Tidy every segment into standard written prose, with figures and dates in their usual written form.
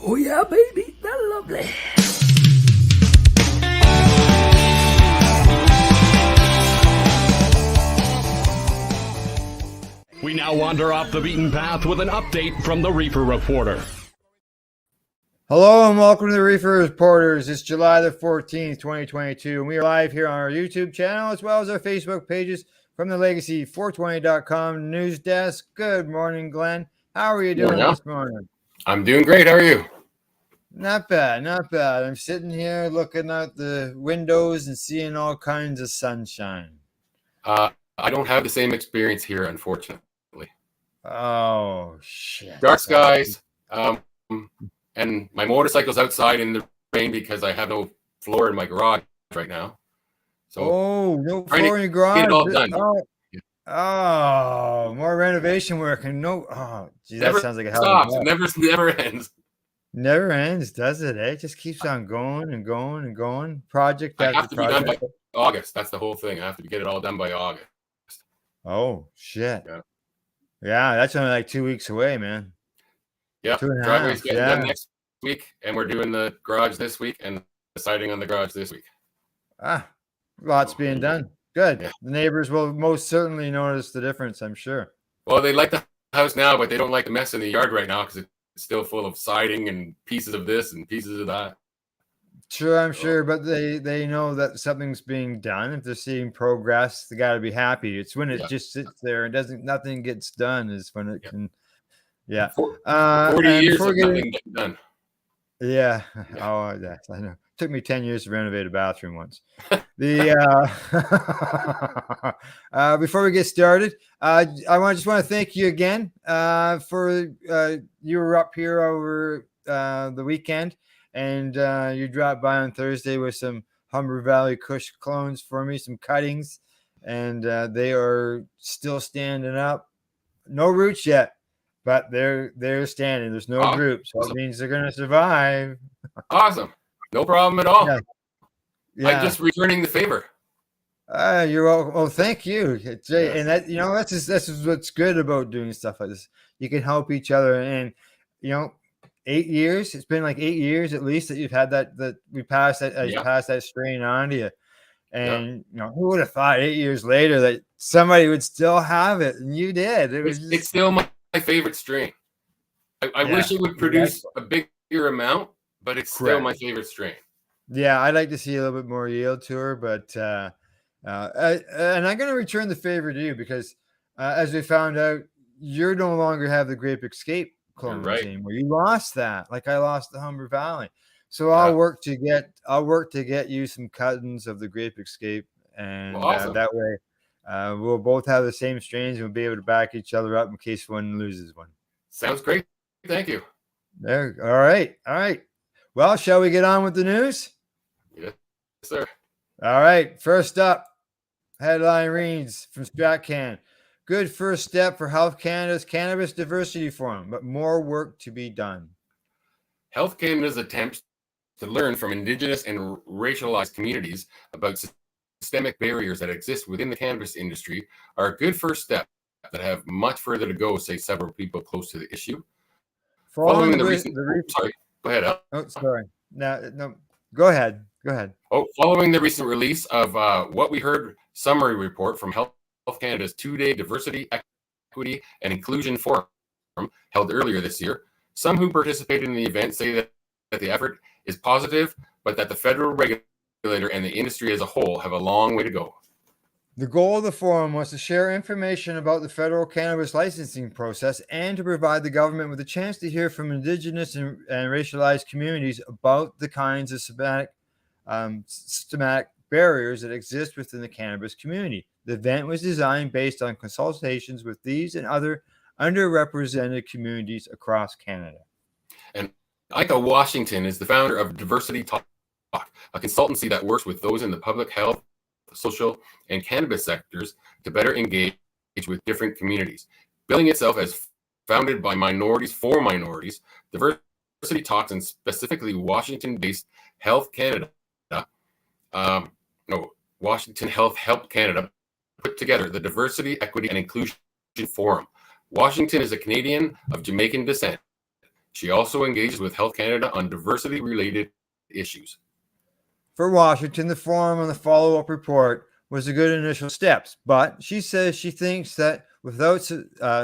Oh yeah, baby, that's lovely. We now wander off the beaten path with an update from the Reefer Reporter. Hello and welcome to the Reefer Reporters. It's July the 14th, 2022, and we are live here on our YouTube channel as well as our Facebook pages from the Legacy420.com news desk. Good morning, Glenn. How are you doing this morning? I'm doing great. How are you? Not bad, not bad. I'm sitting here looking out the windows and seeing all kinds of sunshine. I don't have the same experience here, unfortunately. Oh, shit. Dark skies, and my motorcycle's outside in the rain because I have no floor in my garage right now. So no floor in your garage? Get it all done. Oh, more renovation work and geez, that sounds like a hell of a job. Never ends. Never ends, does it? It just keeps on going and going and going. Project after have to project. be done by August. That's the whole thing. I have to get it all done by August. Oh shit! Yeah, that's only like 2 weeks away, man. Yeah, 2.5. driveway's getting done next week, and we're doing the garage this week and the siding on the garage this week. Lots being done. Good. Yeah. The neighbors will most certainly notice the difference, I'm sure. Well, they like the house now, but they don't like the mess in the yard right now because it's still full of siding and pieces of this and pieces of that. Sure, I'm sure, but they know that something's being done. If they're seeing progress, they got to be happy. It's when it just sits there and nothing gets done is when it can. Yeah. 40 years of nothing getting done. Yeah. Oh, yes, I know. It took me 10 years to renovate a bathroom once. Before we get started, I just want to thank you again for you were up here over the weekend. And you dropped by on Thursday with some Humber Valley Kush clones for me, some cuttings, and they are still standing up. No roots yet, but they're standing. There's no group, so it means they're going to survive. Awesome, no problem at all. Yeah. I'm just returning the favor. You're welcome. Oh, thank you, Jay. And that this is what's good about doing stuff like this. You can help each other, and 8 years. It's been like 8 years at least that you've had that we passed that you passed that strain on to you. And who would have thought 8 years later that somebody would still have it, and you did. It's still my favorite strain. I wish it would produce a bigger amount, but it's still my favorite strain. Yeah, I'd like to see a little bit more yield to her, but and I'm going to return the favor to you because as we found out, you no longer have the Grape Escape clone anymore. You lost that, like I lost the Humber Valley. So I'll work to get you some cousins of the Grape Escape, and that way we'll both have the same strains and we'll be able to back each other up in case one loses one. Sounds great. Thank you. There. All right. Well, shall we get on with the news? Yes, sir. All right. First up, headline reads from StratCan. Good first step for Health Canada's Cannabis Diversity Forum, but more work to be done. Health Canada's attempts to learn from Indigenous and racialized communities about systemic barriers that exist within the cannabis industry are a good first step that have much further to go, say several people close to the issue. Following the recent... Sorry, go ahead, Al. Oh, sorry. No, go ahead. Following the recent release of What We Heard summary report from Health Canada's 2-day Diversity, Equity, and Inclusion Forum held earlier this year, some who participated in the event say that the effort is positive, but that the federal regulator and the industry as a whole have a long way to go. The goal of the forum was to share information about the federal cannabis licensing process and to provide the government with a chance to hear from Indigenous and racialized communities about the kinds of systematic barriers that exist within the cannabis community. The event was designed based on consultations with these and other underrepresented communities across Canada. And Ika Washington is the founder of Diversity Talk, a consultancy that works with those in the public health, social, and cannabis sectors to better engage with different communities. Billing itself as founded by minorities for minorities, Diversity Talks, and specifically Washington-based Health Canada, Washington Health Help Canada, put together the Diversity, Equity, and Inclusion Forum. Washington is a Canadian of Jamaican descent. She also engages with Health Canada on diversity-related issues. For Washington, the forum on the follow-up report was a good initial steps, but she says she thinks that without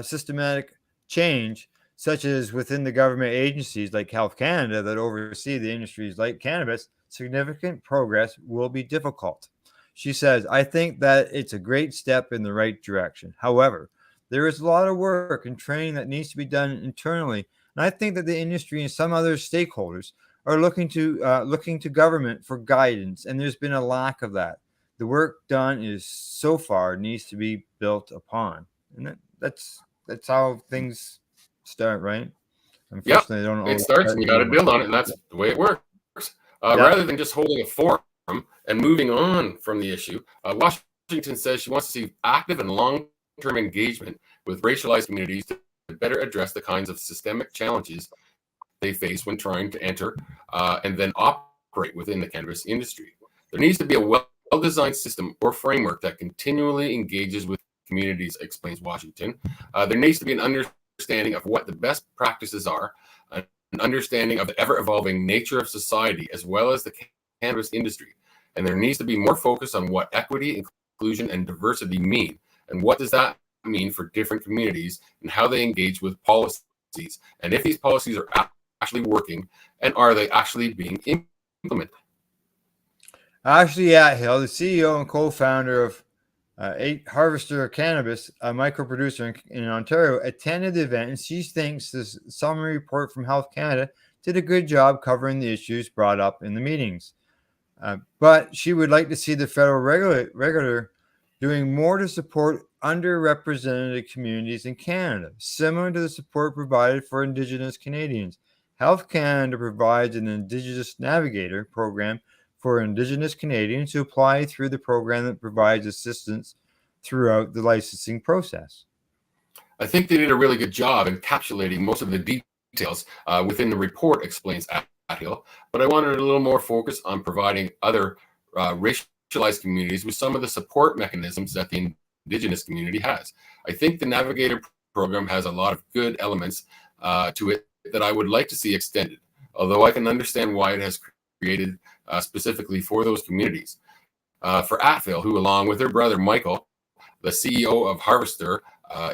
systematic change, such as within the government agencies like Health Canada that oversee the industries like cannabis, significant progress will be difficult. She says, I think that it's a great step in the right direction. However, there is a lot of work and training that needs to be done internally, and I think that the industry and some other stakeholders are looking to government for guidance, and there's been a lack of that. The work done is so far needs to be built upon, and that's how things start, right? Unfortunately, Yep. I don't know. It starts and you got to build on it, and that's the way it works. Rather than just holding a forum and moving on from the issue, Washington says she wants to see active and long-term engagement with racialized communities to better address the kinds of systemic challenges they face when trying to enter and then operate within the cannabis industry. There needs to be a well-designed system or framework that continually engages with communities, explains Washington. There needs to be an understanding of what the best practices are, an understanding of the ever-evolving nature of society, as well as the cannabis industry. And there needs to be more focus on what equity, inclusion, and diversity mean, and what does that mean for different communities and how they engage with policies, and if these policies are actually working, and are they actually being implemented? Ashley Athill, the CEO and co-founder of Harvester Cannabis, a microproducer in Ontario, attended the event, and she thinks this summary report from Health Canada did a good job covering the issues brought up in the meetings. But she would like to see the federal regulator doing more to support underrepresented communities in Canada, similar to the support provided for Indigenous Canadians. Health Canada provides an Indigenous Navigator program for Indigenous Canadians who apply through the program that provides assistance throughout the licensing process. I think they did a really good job encapsulating most of the details within the report, explains Athill, but I wanted a little more focus on providing other racialized communities with some of the support mechanisms that the Indigenous community has. I think the Navigator program has a lot of good elements to it that I would like to see extended, although I can understand why it has created specifically for those communities. For Athill, who along with her brother Michael, the CEO of Harvester,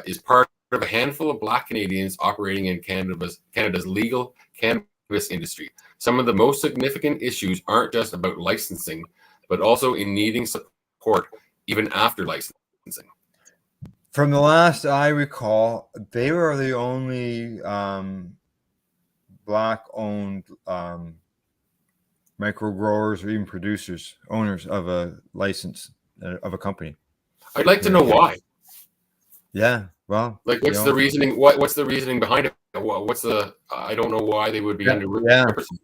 is part of a handful of Black Canadians operating in Canada's legal cannabis industry. Some of the most significant issues aren't just about licensing, but also in needing support even after licensing. From the last I recall, they were the only Black-owned micro growers or even producers, owners of a license of a company. I'd like to know why. Yeah, well, like, what's the reasoning? What's the reasoning behind it? What's the? I don't know why they would be underrepresented.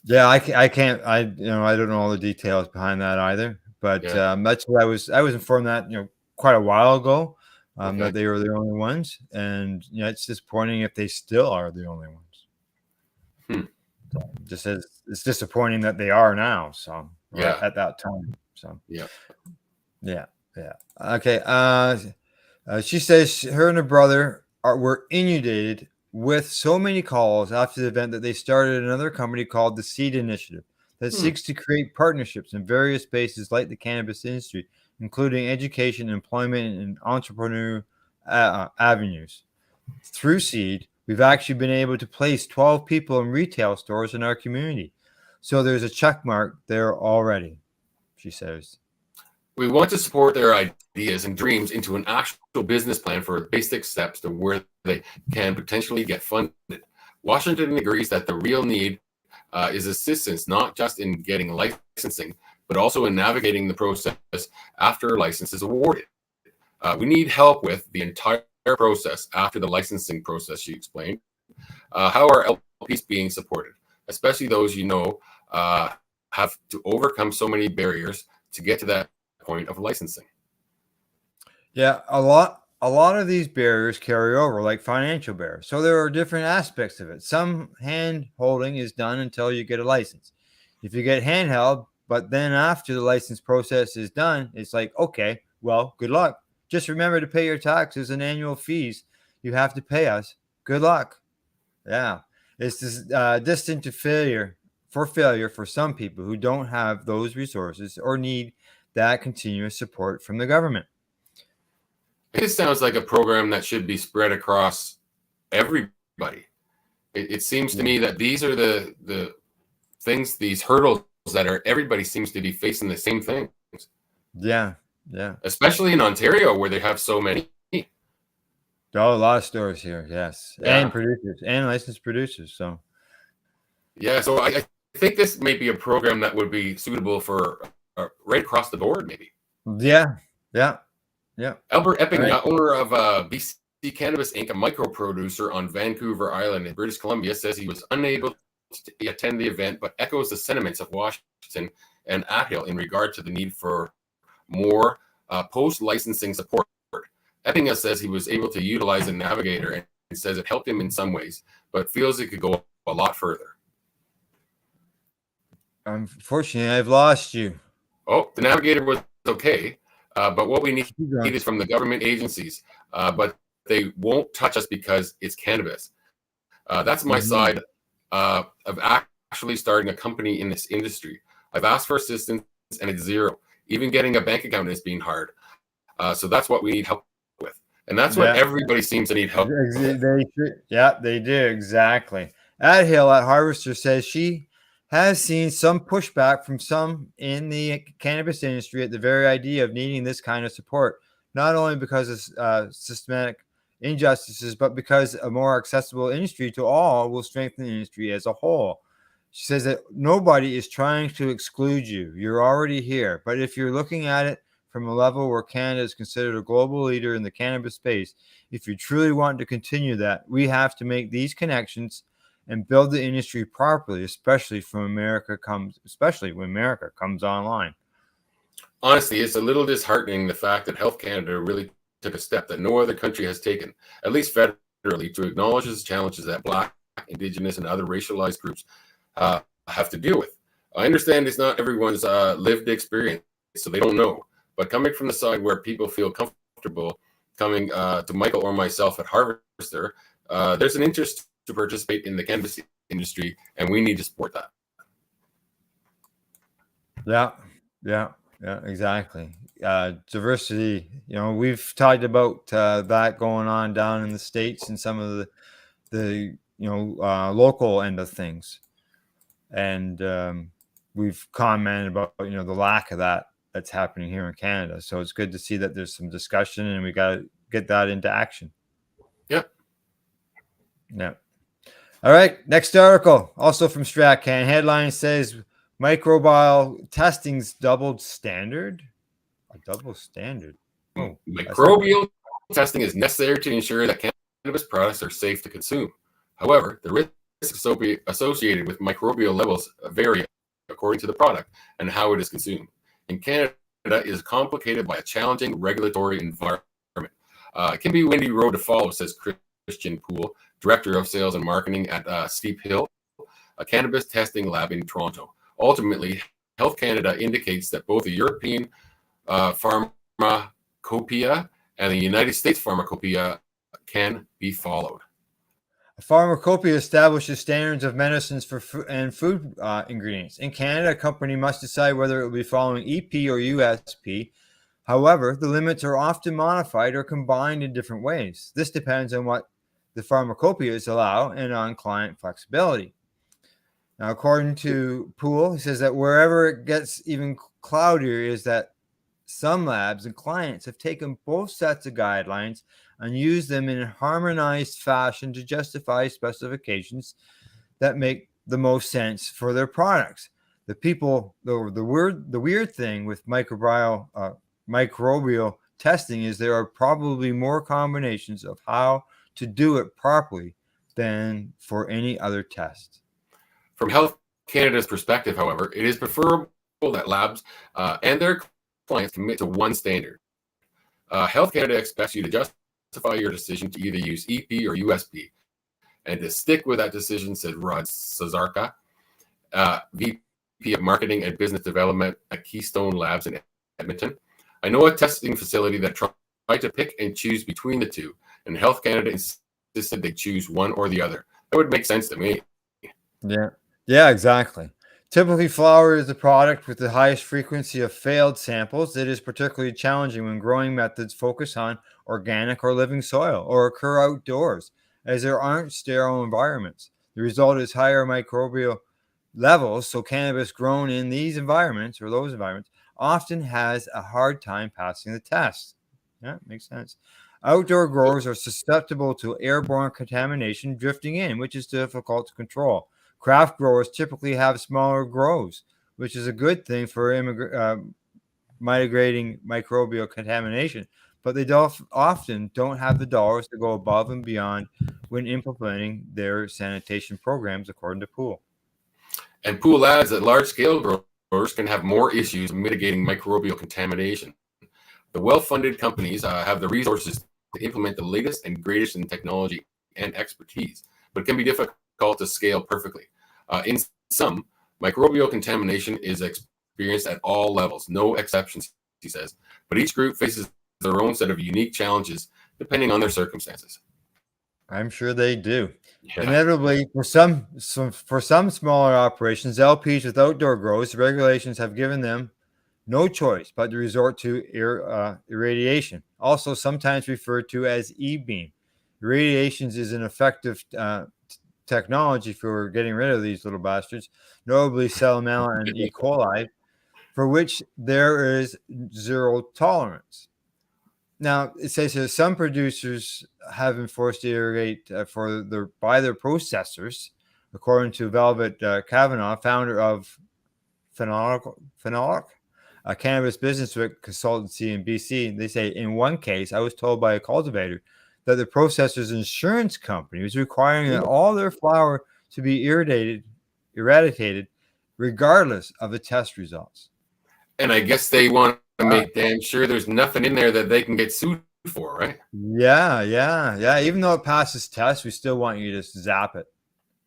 Yeah, I can't. I don't know all the details behind that either. But that's what I was informed that quite a while ago that they were the only ones, and it's disappointing if they still are the only ones. So just as it's disappointing that they are now. So at that time. So yeah. Okay. She says her and her brother were inundated with so many calls after the event that they started another company called the Seed Initiative that seeks to create partnerships in various spaces like the cannabis industry, including education, employment, and entrepreneur avenues. Through Seed, we've actually been able to place 12 people in retail stores in our community. So there's a check mark there already, she says. We want to support their ideas and dreams into an actual business plan for basic steps to where they can potentially get funded. Washington agrees that the real need is assistance, not just in getting licensing, but also in navigating the process after a license is awarded. We need help with the entire process after the licensing process, she explained. How are LPs being supported, especially those have to overcome so many barriers to get to that point of licensing? Yeah, a lot of these barriers carry over, like financial barriers. So there are different aspects of it. Some hand holding is done until you get a license. If you get handheld, but then after the license process is done, it's like, okay, well, good luck. Just remember to pay your taxes and annual fees. You have to pay us. Good luck. Yeah. It's distant to failure for some people who don't have those resources or need that continuous support from the government. It sounds like a program that should be spread across everybody. It seems to me that these are the things, these hurdles that everybody seems to be facing the same things. Yeah. Especially in Ontario where they have so many. Oh, a lot of stores here, yes. Yeah. And producers and licensed producers. So yeah, so I think this may be a program that would be suitable for right across the board, maybe. Yeah. Albert Epping, owner of BC Cannabis Inc., a micro producer on Vancouver Island in British Columbia, says he was unable to attend the event, but echoes the sentiments of Washington and Athill in regard to the need for more post-licensing support. Epping says he was able to utilize a navigator and says it helped him in some ways, but feels it could go a lot further. Unfortunately, I've lost you. Oh, the navigator was okay, but what we need is from the government agencies, but they won't touch us because it's cannabis. That's my side of actually starting a company in this industry. I've asked for assistance and it's zero. Even getting a bank account is being hard. So that's what we need help with. And that's what everybody seems to need help with. They do, exactly. Athill at Harvester says she has seen some pushback from some in the cannabis industry at the very idea of needing this kind of support, not only because of systematic injustices, but because a more accessible industry to all will strengthen the industry as a whole. She says that nobody is trying to exclude you. You're already here. But if you're looking at it from a level where Canada is considered a global leader in the cannabis space, if you truly want to continue that, we have to make these connections and build the industry properly, especially when America comes online. Honestly, it's a little disheartening, the fact that Health Canada really took a step that no other country has taken, at least federally, to acknowledge the challenges that Black, Indigenous, and other racialized groups have to deal with. I understand it's not everyone's lived experience, so they don't know. But coming from the side where people feel comfortable coming to Michael or myself at Harvester, there's an interest to participate in the cannabis industry, and we need to support that. Yeah, exactly. Diversity, we've talked about that going on down in the States and some of the local end of things. And we've commented about, the lack of that's happening here in Canada. So it's good to see that there's some discussion and we got to get that into action. Yep. Yeah. All right. Next article, also from StratCan. Headline says microbial testing's doubled standard. A double standard. Oh, microbial testing is necessary to ensure that cannabis products are safe to consume. However, the risks associated with microbial levels vary according to the product and how it is consumed. In Canada, it is complicated by a challenging regulatory environment. It can be a windy road to follow, says Christian Poole, Director of Sales and Marketing at Steep Hill, a cannabis testing lab in Toronto. Ultimately, Health Canada indicates that both the European pharmacopoeia and the United States pharmacopoeia can be followed. A pharmacopoeia establishes standards of medicines for food ingredients. In Canada, a company must decide whether it will be following EP or USP. However, the limits are often modified or combined in different ways. This depends on what the pharmacopoeias allow and on client flexibility. Now, according to Poole, he says that wherever it gets even cloudier is that some labs and clients have taken both sets of guidelines and used them in a harmonized fashion to justify specifications that make the most sense for their products. The weird thing with microbial testing is there are probably more combinations of how to do it properly than for any other test. From Health Canada's perspective, however, it is preferable that labs and their clients commit to one standard. Health Canada expects you to justify your decision to either use EP or USP, and to stick with that decision, said Rod Sazarka, VP of Marketing and Business Development at Keystone Labs in Edmonton. I know a testing facility that tried to pick and choose between the two, and Health Canada insisted they choose one or the other. That would make sense to me. Yeah. Yeah, exactly. Typically, flower is the product with the highest frequency of failed samples. It is particularly challenging when growing methods focus on organic or living soil or occur outdoors, as there aren't sterile environments. The result is higher microbial levels, so cannabis grown in these environments or those environments often has a hard time passing the test. Yeah, makes sense. Outdoor growers are susceptible to airborne contamination drifting in, which is difficult to control. Craft growers typically have smaller grows, which is a good thing for migrating microbial contamination, but they often don't have the dollars to go above and beyond when implementing their sanitation programs, according to Poole. And Poole adds that large-scale growers can have more issues mitigating microbial contamination. The well-funded companies have the resources to implement the latest and greatest in technology and expertise, but it can be difficult to scale perfectly. In some, microbial contamination is experienced at all levels, no exceptions, he says, but each group faces their own set of unique challenges depending on their circumstances. I'm sure they do. Yeah. Inevitably, for some smaller operations, LPs with outdoor grows, the regulations have given them no choice but to resort to irradiation, also sometimes referred to as e-beam. Irradiations is an effective technology for getting rid of these little bastards, notably Salmonella and E. coli, for which there is zero tolerance. Now, it says here some producers have enforced to irrigate by their processors, according to Velvet Kavanaugh, founder of Phenolic, a cannabis business consultancy in BC. They say, in one case, I was told by a cultivator that the processor's insurance company was requiring that all their flower to be eradicated, regardless of the test results. And I guess they want to make damn sure there's nothing in there that they can get sued for, right? Yeah. Even though it passes tests, we still want you to zap it.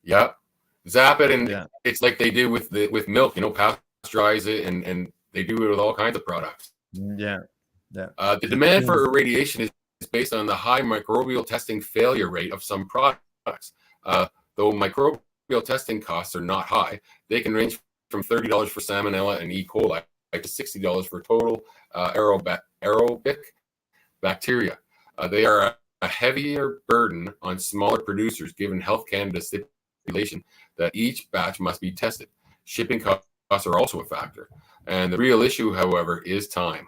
Yep. Zap it, and it's like they do with milk, pasteurize it, and they do it with all kinds of products. Yeah. The demand for irradiation is based on the high microbial testing failure rate of some products. Though microbial testing costs are not high, they can range from $30 for Salmonella and E. coli to $60 for total aerobic bacteria. They are a heavier burden on smaller producers, given Health Canada's stipulation that each batch must be tested. Shipping costs are also a factor. And the real issue, however, is time.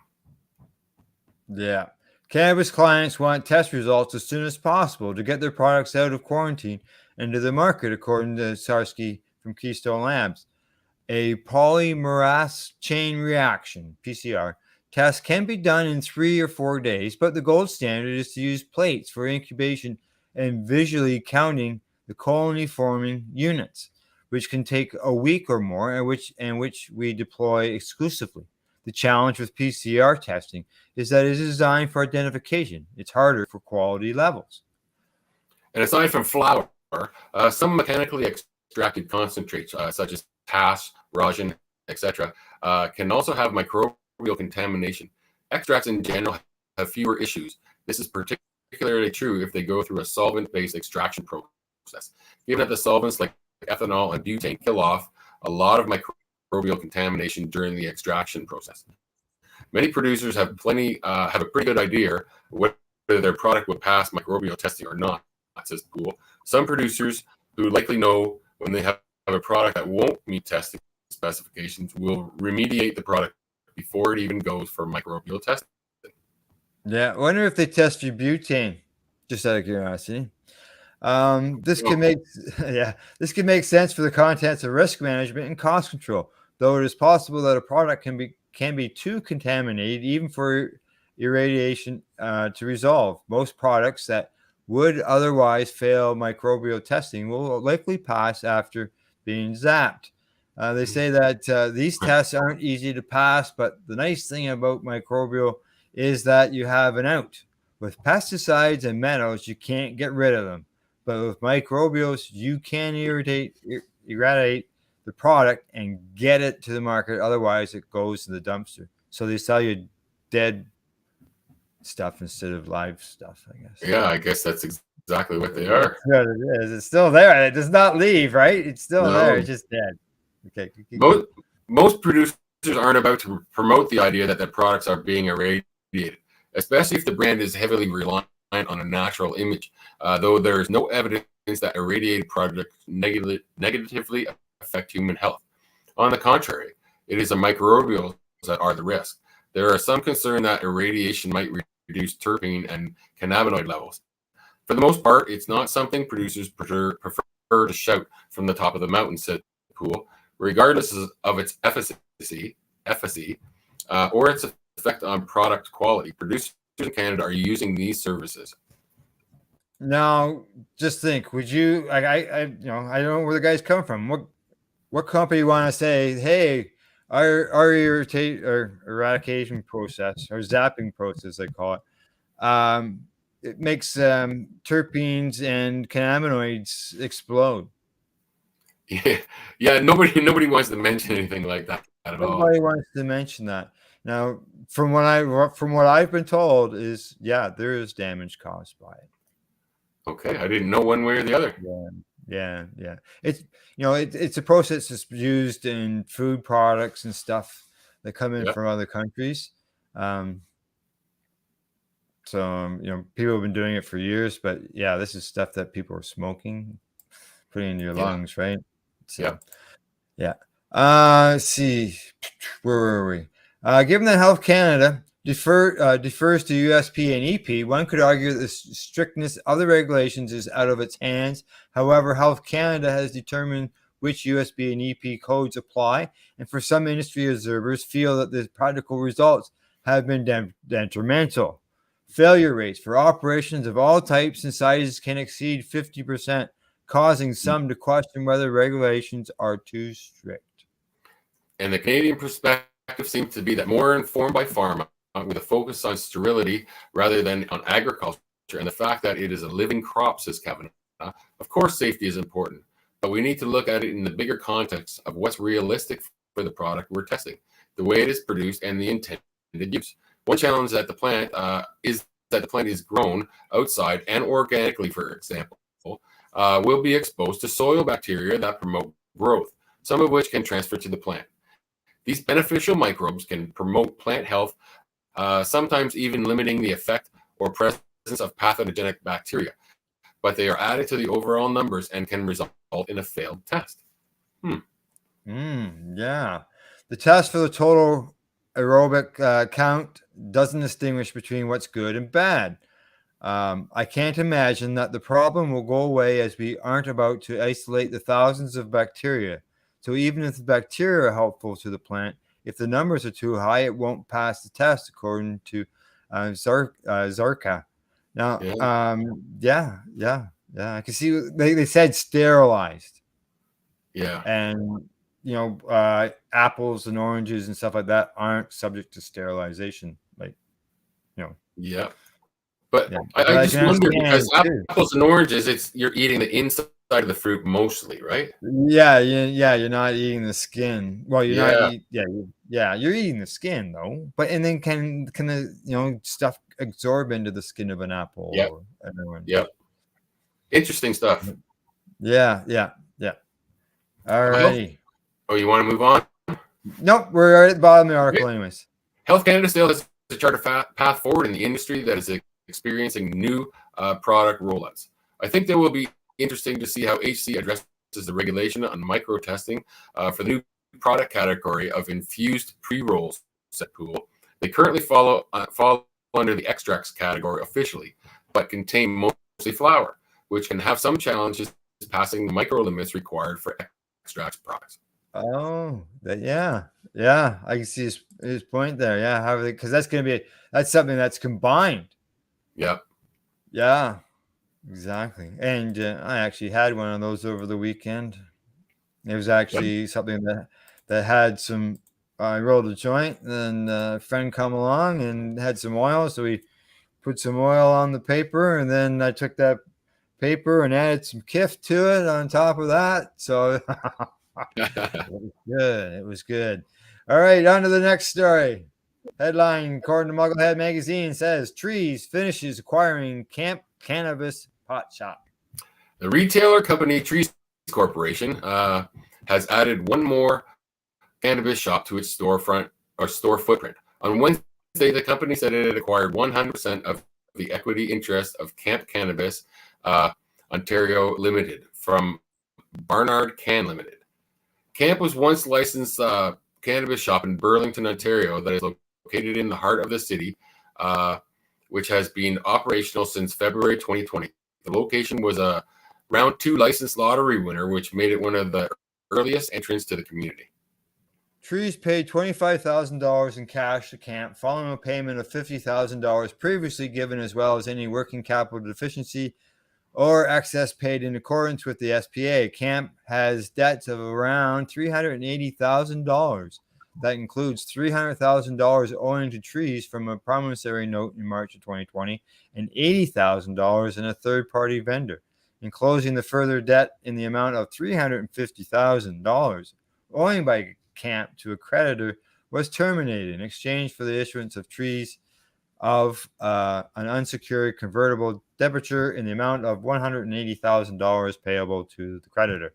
Yeah. Cannabis clients want test results as soon as possible to get their products out of quarantine and to the market, according to Sarsky from Keystone Labs. A polymerase chain reaction, PCR, test can be done in 3 or 4 days, but the gold standard is to use plates for incubation and visually counting the colony-forming units, which can take a week or more, and which we deploy exclusively. The challenge with PCR testing is that it is designed for identification. It's harder for quality levels. And aside from flower, some mechanically extracted concentrates, such as hash, rosin, etc., can also have microbial contamination. Extracts in general have fewer issues. This is particularly true if they go through a solvent-based extraction process. Given that the solvents like ethanol and butane kill off a lot of microbial contamination during the extraction process. Many producers have a pretty good idea whether their product will pass microbial testing or not, says Poole. Some producers who likely know when they have a product that won't meet testing specifications will remediate the product before it even goes for microbial testing. Yeah, I wonder if they test your butane, just out of curiosity. This can make sense for the contents of risk management and cost control, though it is possible that a product can be too contaminated even for irradiation to resolve. Most products that would otherwise fail microbial testing will likely pass after being zapped. They say that these tests aren't easy to pass, but the nice thing about microbial is that you have an out. With pesticides and metals, you can't get rid of them. But with microbials, you can eradicate the product and get it to the market. Otherwise, it goes to the dumpster. So they sell you dead stuff instead of live stuff, I guess. Yeah, I guess that's exactly what they are. That's what it is. It's still there. It does not leave, right? It's still there. No. It's just dead. Okay. Most producers aren't about to promote the idea that their products are being irradiated, especially if the brand is heavily reliant on a natural image, though there is no evidence that irradiated products negatively affect human health. On the contrary, it is the microbials that are the risk. There are some concern that irradiation might reduce terpene and cannabinoid levels. For the most part, it's not something producers prefer to shout from the top of the mountain, said Poole, regardless of its efficacy or its effect on product quality. Producers in Canada are using these services. Now, just think, would you, like, I don't know where the guys come from. What company want to say, hey, our eradication process, or zapping process, they call it, it makes terpenes and cannabinoids explode. Yeah. Nobody wants to mention anything like that at all. Nobody wants to mention that. Now, from what I've been told is, yeah, there is damage caused by it. Okay, I didn't know one way or the other. Yeah. It's it's a process that's used in food products and stuff that come in from other countries. So people have been doing it for years, but yeah, this is stuff that people are smoking, putting in your lungs, right? So, yeah. Let's see, where were we? Given that Health Canada defers to USP and EP, one could argue that the strictness of the regulations is out of its hands. However, Health Canada has determined which USB and EP codes apply, and for some industry observers feel that the practical results have been detrimental. Failure rates for operations of all types and sizes can exceed 50%, causing some to question whether regulations are too strict. And the Canadian perspective seems to be that more informed by pharma, with a focus on sterility rather than on agriculture, and the fact that it is a living crop, says Kevin. Of course, safety is important, but we need to look at it in the bigger context of what's realistic for the product we're testing, the way it is produced, and the intended use. One challenge that the plant is that the plant is grown outside and organically, for example, will be exposed to soil bacteria that promote growth, some of which can transfer to the plant. These beneficial microbes can promote plant health, sometimes even limiting the effect or presence of pathogenic bacteria, but they are added to the overall numbers and can result in a failed test. Yeah. The test for the total aerobic count doesn't distinguish between what's good and bad. I can't imagine that the problem will go away, as we aren't about to isolate the thousands of bacteria. So even if the bacteria are helpful to the plant, if the numbers are too high, it won't pass the test, according to Zarka. Now, I can see they said sterilized. Yeah. And apples and oranges and stuff like that aren't subject to sterilization. Yeah. But Yeah. I just wonder, because apples and oranges, you're eating the inside of the fruit mostly, right? Yeah. You're not eating the skin. Well, you're not eating. You're eating the skin though. But and then can the stuff absorb into the skin of an apple? Yep. Or an orange? Yep. Interesting stuff. Yeah. All righty. Oh, you want to move on? Nope, we're at the bottom of the article, anyways. Health Canada still has to chart a path forward in the industry that is experiencing new product rollouts. I think that will be interesting to see how HC addresses the regulation on micro testing for the new product category of infused pre-rolls, said Poole. They currently fall under the extracts category officially, but contain mostly flower, which can have some challenges passing the micro limits required for extracts products. Oh, yeah. I can see his point there. Yeah, how because that's something that's combined. Yep. Yeah, exactly. And I actually had one of those over the weekend. It was actually something that had some. I rolled a joint, and a friend come along and had some oil, so we put some oil on the paper, and then I took that paper and added some kiff to it on top of that. So it was good. All right, on to the next story. Headline, according to Mugglehead magazine, says Trees finishes acquiring Camp Cannabis pot shop. The retailer company Trees Corporation has added one more cannabis shop to its storefront or store footprint. On Wednesday, the company said it had acquired 100% of the equity interest of Camp Cannabis Ontario Limited from Barnard Can Limited. Camp was once licensed cannabis shop in Burlington, Ontario, that is located in the heart of the city, which has been operational since February 2020. The location was a round 2 license lottery winner, which made it one of the earliest entrants to the community. Trees paid $25,000 in cash to Camp following a payment of $50,000 previously given, as well as any working capital deficiency or excess paid in accordance with the SPA. Camp has debts of around $380,000. That includes $300,000 owing to Trees from a promissory note in March of 2020 and $80,000 in a third-party vendor. In closing, the further debt in the amount of $350,000 owing by Camp to a creditor was terminated in exchange for the issuance of Trees of an unsecured convertible debenture in the amount of $180,000 payable to the creditor.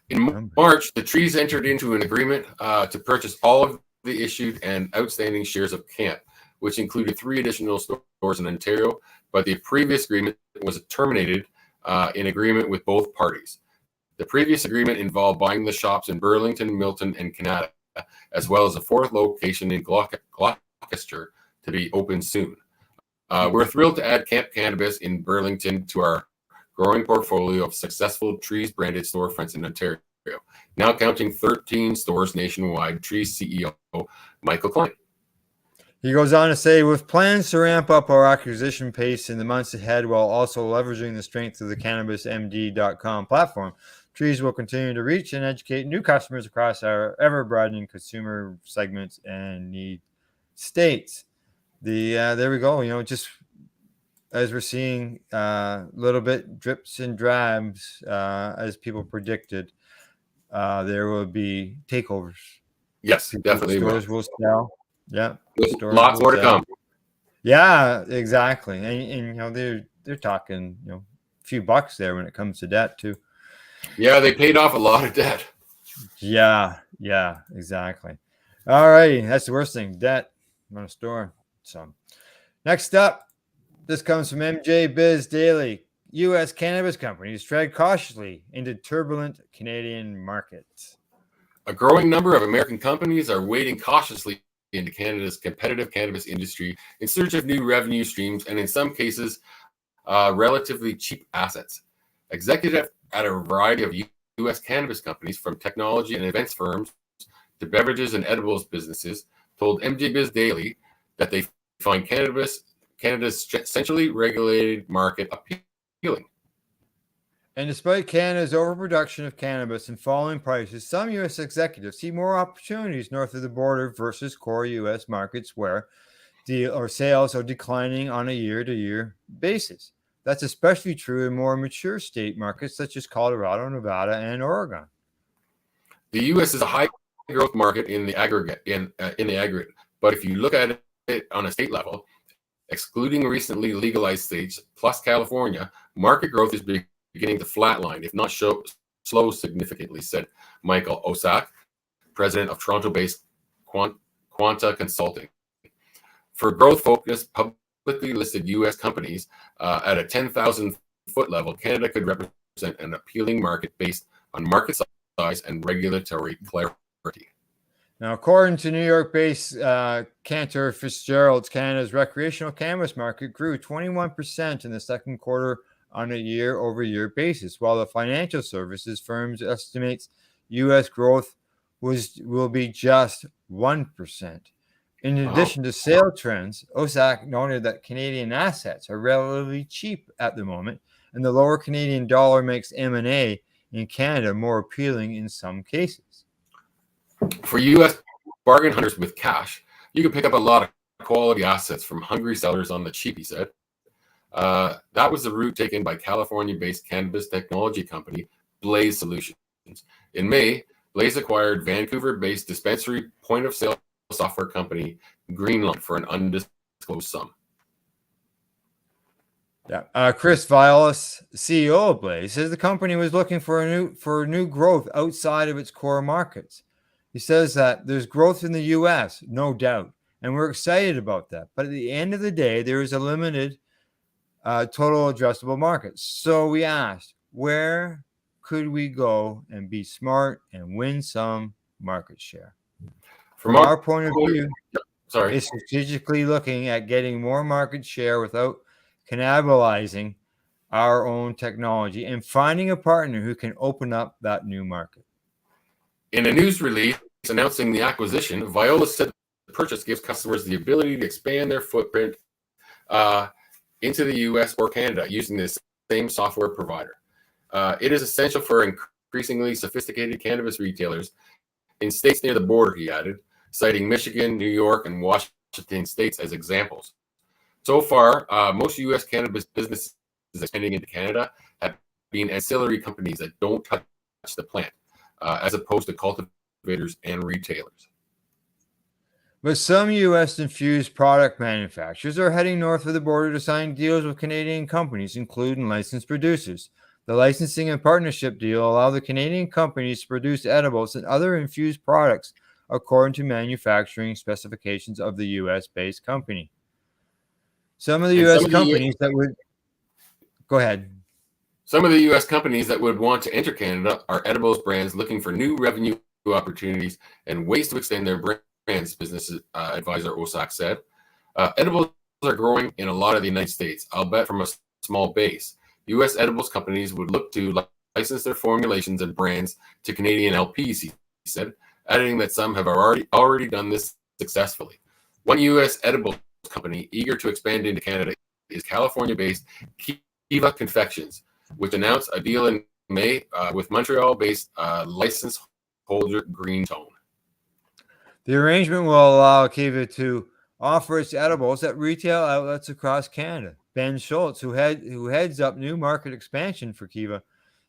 In March, the Trees entered into an agreement to purchase all of the issued and outstanding shares of Camp, which included 3 additional stores in Ontario, but the previous agreement was terminated in agreement with both parties. The previous agreement involved buying the shops in Burlington, Milton, and Canada, as well as a 4th location in Gloucester to be open soon. We're thrilled to add Camp Cannabis in Burlington to our growing portfolio of successful Trees branded storefronts in Ontario, now counting 13 stores nationwide. Trees CEO Michael Klein. He goes on to say, with plans to ramp up our acquisition pace in the months ahead while also leveraging the strength of the CannabisMD.com platform, Trees will continue to reach and educate new customers across our ever-broadening consumer segments and need states. There we go. Just as we're seeing a little bit drips and drabs, as people predicted, there will be takeovers. Yes, definitely. Stores will sell. Yeah, lots more to come. Yeah, exactly. And they're talking a few bucks there when it comes to debt too. Yeah, they paid off a lot of debt. Yeah, exactly. All righty, that's the worst thing, debt on a store. So next up, this comes from MJ Biz Daily. U.S. cannabis companies tread cautiously into turbulent Canadian markets. A growing number of American companies are wading cautiously into Canada's competitive cannabis industry in search of new revenue streams and, in some cases, relatively cheap assets. Executives at a variety of U.S. cannabis companies, from technology and events firms to beverages and edibles businesses, told MJ Biz Daily that they find Canada's essentially regulated market appealing. And despite Canada's overproduction of cannabis and falling prices, some U.S. executives see more opportunities north of the border versus core U.S. markets where sales are declining on a year-to-year basis. That's especially true in more mature state markets such as Colorado, Nevada, and Oregon. The U.S. is a high-growth market in the aggregate, but if you look at it on a state level, excluding recently legalized states plus California, market growth is beginning to flatline, if not slow significantly, said Michael Osak, president of Toronto-based Quanta Consulting. For growth-focused, publicly listed U.S. companies at a 10,000-foot level, Canada could represent an appealing market based on market size and regulatory clarity. Now, according to New York-based Cantor Fitzgerald, Canada's recreational cannabis market grew 21% in the second quarter on a year-over-year basis, while the financial services firm estimates U.S. growth will be just 1%. In addition to sale trends, OSAC noted that Canadian assets are relatively cheap at the moment, and the lower Canadian dollar makes M&A in Canada more appealing in some cases. For U.S. bargain hunters with cash, you can pick up a lot of quality assets from hungry sellers on the cheap, he said. That was the route taken by California-based cannabis technology company Blaze Solutions. In May, Blaze acquired Vancouver-based dispensary point-of-sale software company Greenlight for an undisclosed sum. Yeah. Chris Vilas, CEO of Blaze, says the company was looking for new growth outside of its core markets. He says that there's growth in the U.S., no doubt, and we're excited about that. But at the end of the day, there is a limited total addressable market. So we asked, where could we go and be smart and win some market share? From our point of view, is strategically looking at getting more market share without cannibalizing our own technology and finding a partner who can open up that new market. In a news release announcing the acquisition, Viola said the purchase gives customers the ability to expand their footprint into the U.S. or Canada using this same software provider. It is essential for increasingly sophisticated cannabis retailers in states near the border, he added, citing Michigan, New York, and Washington states as examples. So far, most U.S. cannabis businesses expanding into Canada have been ancillary companies that don't touch the plant, as opposed to cultivators and retailers. But some U.S. infused product manufacturers are heading north of the border to sign deals with Canadian companies, including licensed producers. The licensing and partnership deal allow the Canadian companies to produce edibles and other infused products according to manufacturing specifications of the U.S.-based company. Some of the U.S. companies that would... Go ahead. Some of the U.S. companies that would want to enter Canada are edibles brands looking for new revenue opportunities and ways to extend their brands, business advisor Osak said. Edibles are growing in a lot of the United States, albeit from a small base. U.S. edibles companies would look to license their formulations and brands to Canadian LPs, he said, adding that some have already done this successfully. One U.S. edibles company eager to expand into Canada is California-based Kiva Confections, which announced a deal in May with Montreal-based license holder Green Tone. The arrangement will allow Kiva to offer its edibles at retail outlets across Canada. Ben Schultz, who heads up new market expansion for Kiva,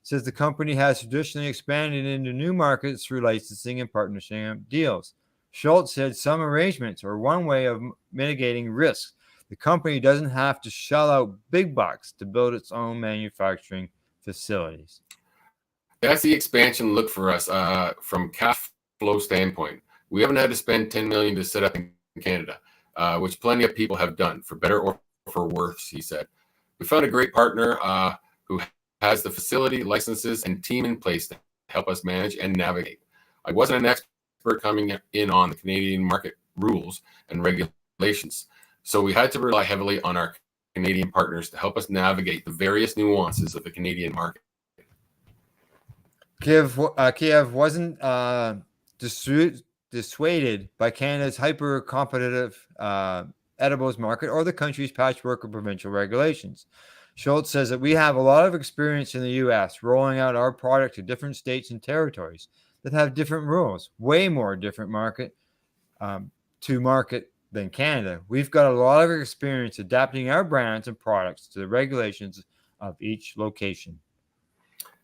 says the company has traditionally expanded into new markets through licensing and partnership deals. Schultz said some arrangements are one way of mitigating risks. The company doesn't have to shell out big bucks to build its own manufacturing facilities. That's the expansion look for us from cash flow standpoint. We haven't had to spend $10 million to set up in Canada, which plenty of people have done, for better or for worse, he said. We found a great partner who has the facility, licenses, and team in place to help us manage and navigate. I wasn't an expert coming in on the Canadian market rules and regulations, so we had to rely heavily on our Canadian partners to help us navigate the various nuances of the Canadian market. Kiev wasn't dissuaded by Canada's hyper-competitive edibles market or the country's patchwork of provincial regulations. Schultz says that we have a lot of experience in the U.S. rolling out our product to different states and territories that have different rules, way more different market to market than Canada. We've got a lot of experience adapting our brands and products to the regulations of each location.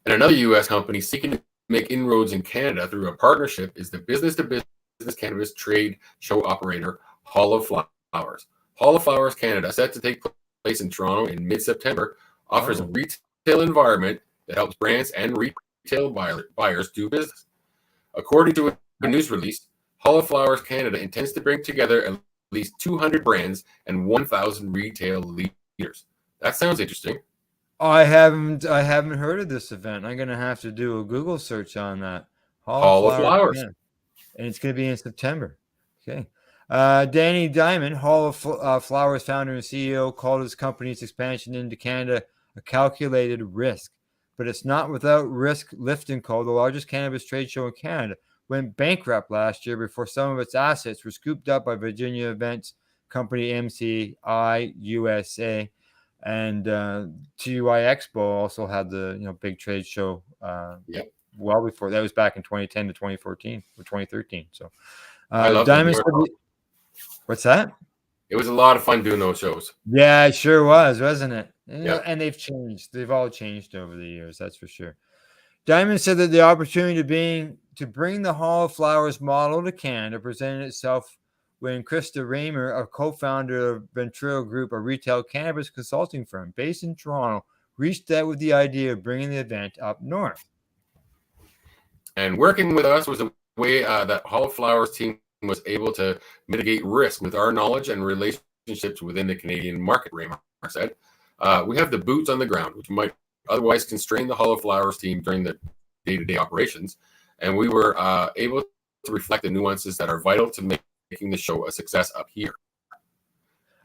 And another U.S. company seeking to make inroads in Canada through a partnership is the business-to-business cannabis trade show operator Hall of Flowers. Hall of Flowers Canada, set to take place in Toronto in mid-September, offers a retail environment that helps brands and retail buyers do business. According to a news release, Hall of Flowers Canada intends to bring together at least 200 brands and 1,000 retail leaders. That sounds interesting. I haven't heard of this event. I'm gonna have to do a Google search on that. Hall of Flowers. Yeah. And it's gonna be in September. Okay. Danny Diamond, Hall of Flowers founder and CEO, called his company's expansion into Canada a calculated risk. But it's not without risk. Lift & Co., the largest cannabis trade show in Canada, went bankrupt last year before some of its assets were scooped up by Virginia events company MCI USA. And TUI Expo also had the big trade show well before. That was back in 2010 to 2014 or 2013. So Diamond said, what's that? It was a lot of fun doing those shows. Yeah, it sure was, wasn't it? And they've changed. They've all changed over the years, that's for sure. Diamond said that the opportunity to bring the Hall of Flowers model to Canada presented itself when Krista Raymer, a co-founder of Ventrilo Group, a retail cannabis consulting firm based in Toronto, reached out with the idea of bringing the event up north. And working with us was a way that Hall of Flowers team was able to mitigate risk with our knowledge and relationships within the Canadian market, Raymer said. We have the boots on the ground, which might otherwise constrain the Hall of Flowers team during the day-to-day operations. And we were able to reflect the nuances that are vital to making the show a success up here.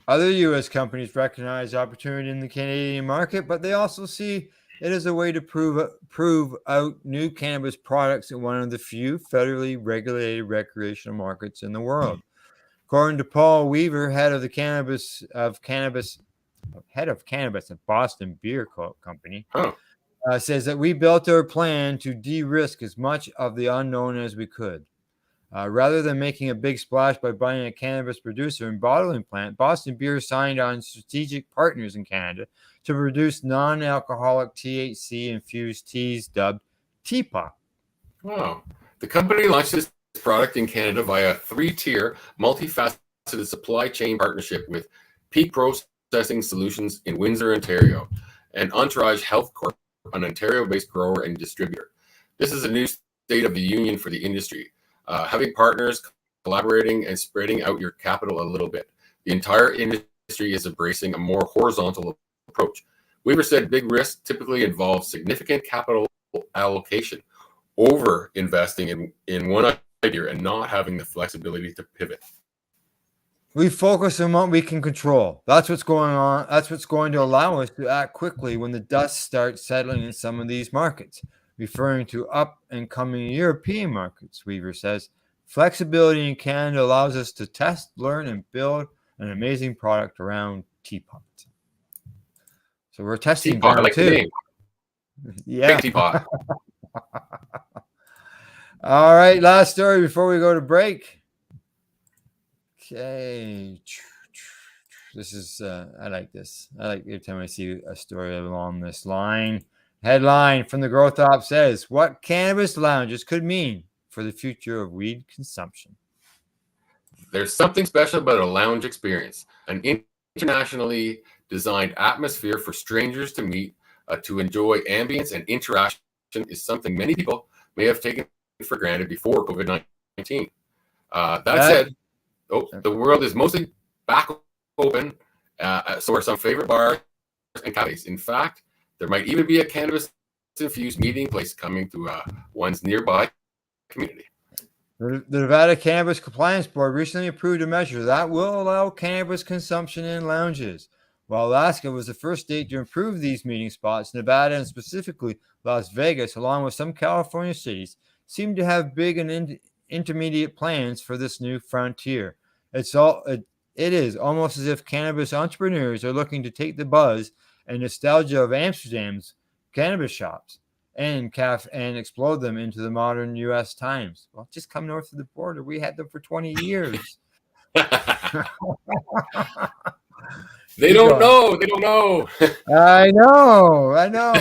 Other U.S. companies recognize opportunity in the Canadian market, but they also see it as a way to prove out new cannabis products in one of the few federally regulated recreational markets in the world. According to Paul Weaver, head of cannabis at Boston Beer Company, says that we built our plan to de-risk as much of the unknown as we could. Rather than making a big splash by buying a cannabis producer and bottling plant, Boston Beer signed on strategic partners in Canada to produce non-alcoholic THC-infused teas dubbed Teapot. Wow. The company launched this product in Canada via a 3-tier, multifaceted supply chain partnership with Peak Processing Solutions in Windsor, Ontario, and Entourage Health Corp, an Ontario-based grower and distributor. This is a new state of the union for the industry. Having partners, collaborating, and spreading out your capital a little bit. The entire industry is embracing a more horizontal approach. Weaver said big risk typically involves significant capital allocation, over investing in one idea and not having the flexibility to pivot. We focus on what we can control. That's what's going on. That's what's going to allow us to act quickly when the dust starts settling in some of these markets. Referring to up and coming European markets, Weaver says, flexibility in Canada allows us to test, learn, and build an amazing product around Teapot. So we're testing Teapot, I like too. the name. Yeah. Big Teapot. All right, last story before we go to break. Okay. This is, I like this. I like every time I see a story along this line. Headline from the Growth Op says, what cannabis lounges could mean for the future of weed consumption. There's something special about a lounge experience, an internationally designed atmosphere for strangers to meet, to enjoy ambience and interaction is something many people may have taken for granted before COVID-19. That said, the world is mostly back open, so are some favorite bars and cafes. In fact, there might even be a cannabis-infused meeting place coming to one's nearby community. The Nevada Cannabis Compliance Board recently approved a measure that will allow cannabis consumption in lounges. While Alaska was the first state to improve these meeting spots, Nevada and specifically Las Vegas, along with some California cities, seem to have big and intermediate plans for this new frontier. It is almost as if cannabis entrepreneurs are looking to take the buzz and nostalgia of Amsterdam's cannabis shops and explode them into the modern U.S. times. Well, just come north of the border. We had them for 20 years. They don't know. They don't know. I know.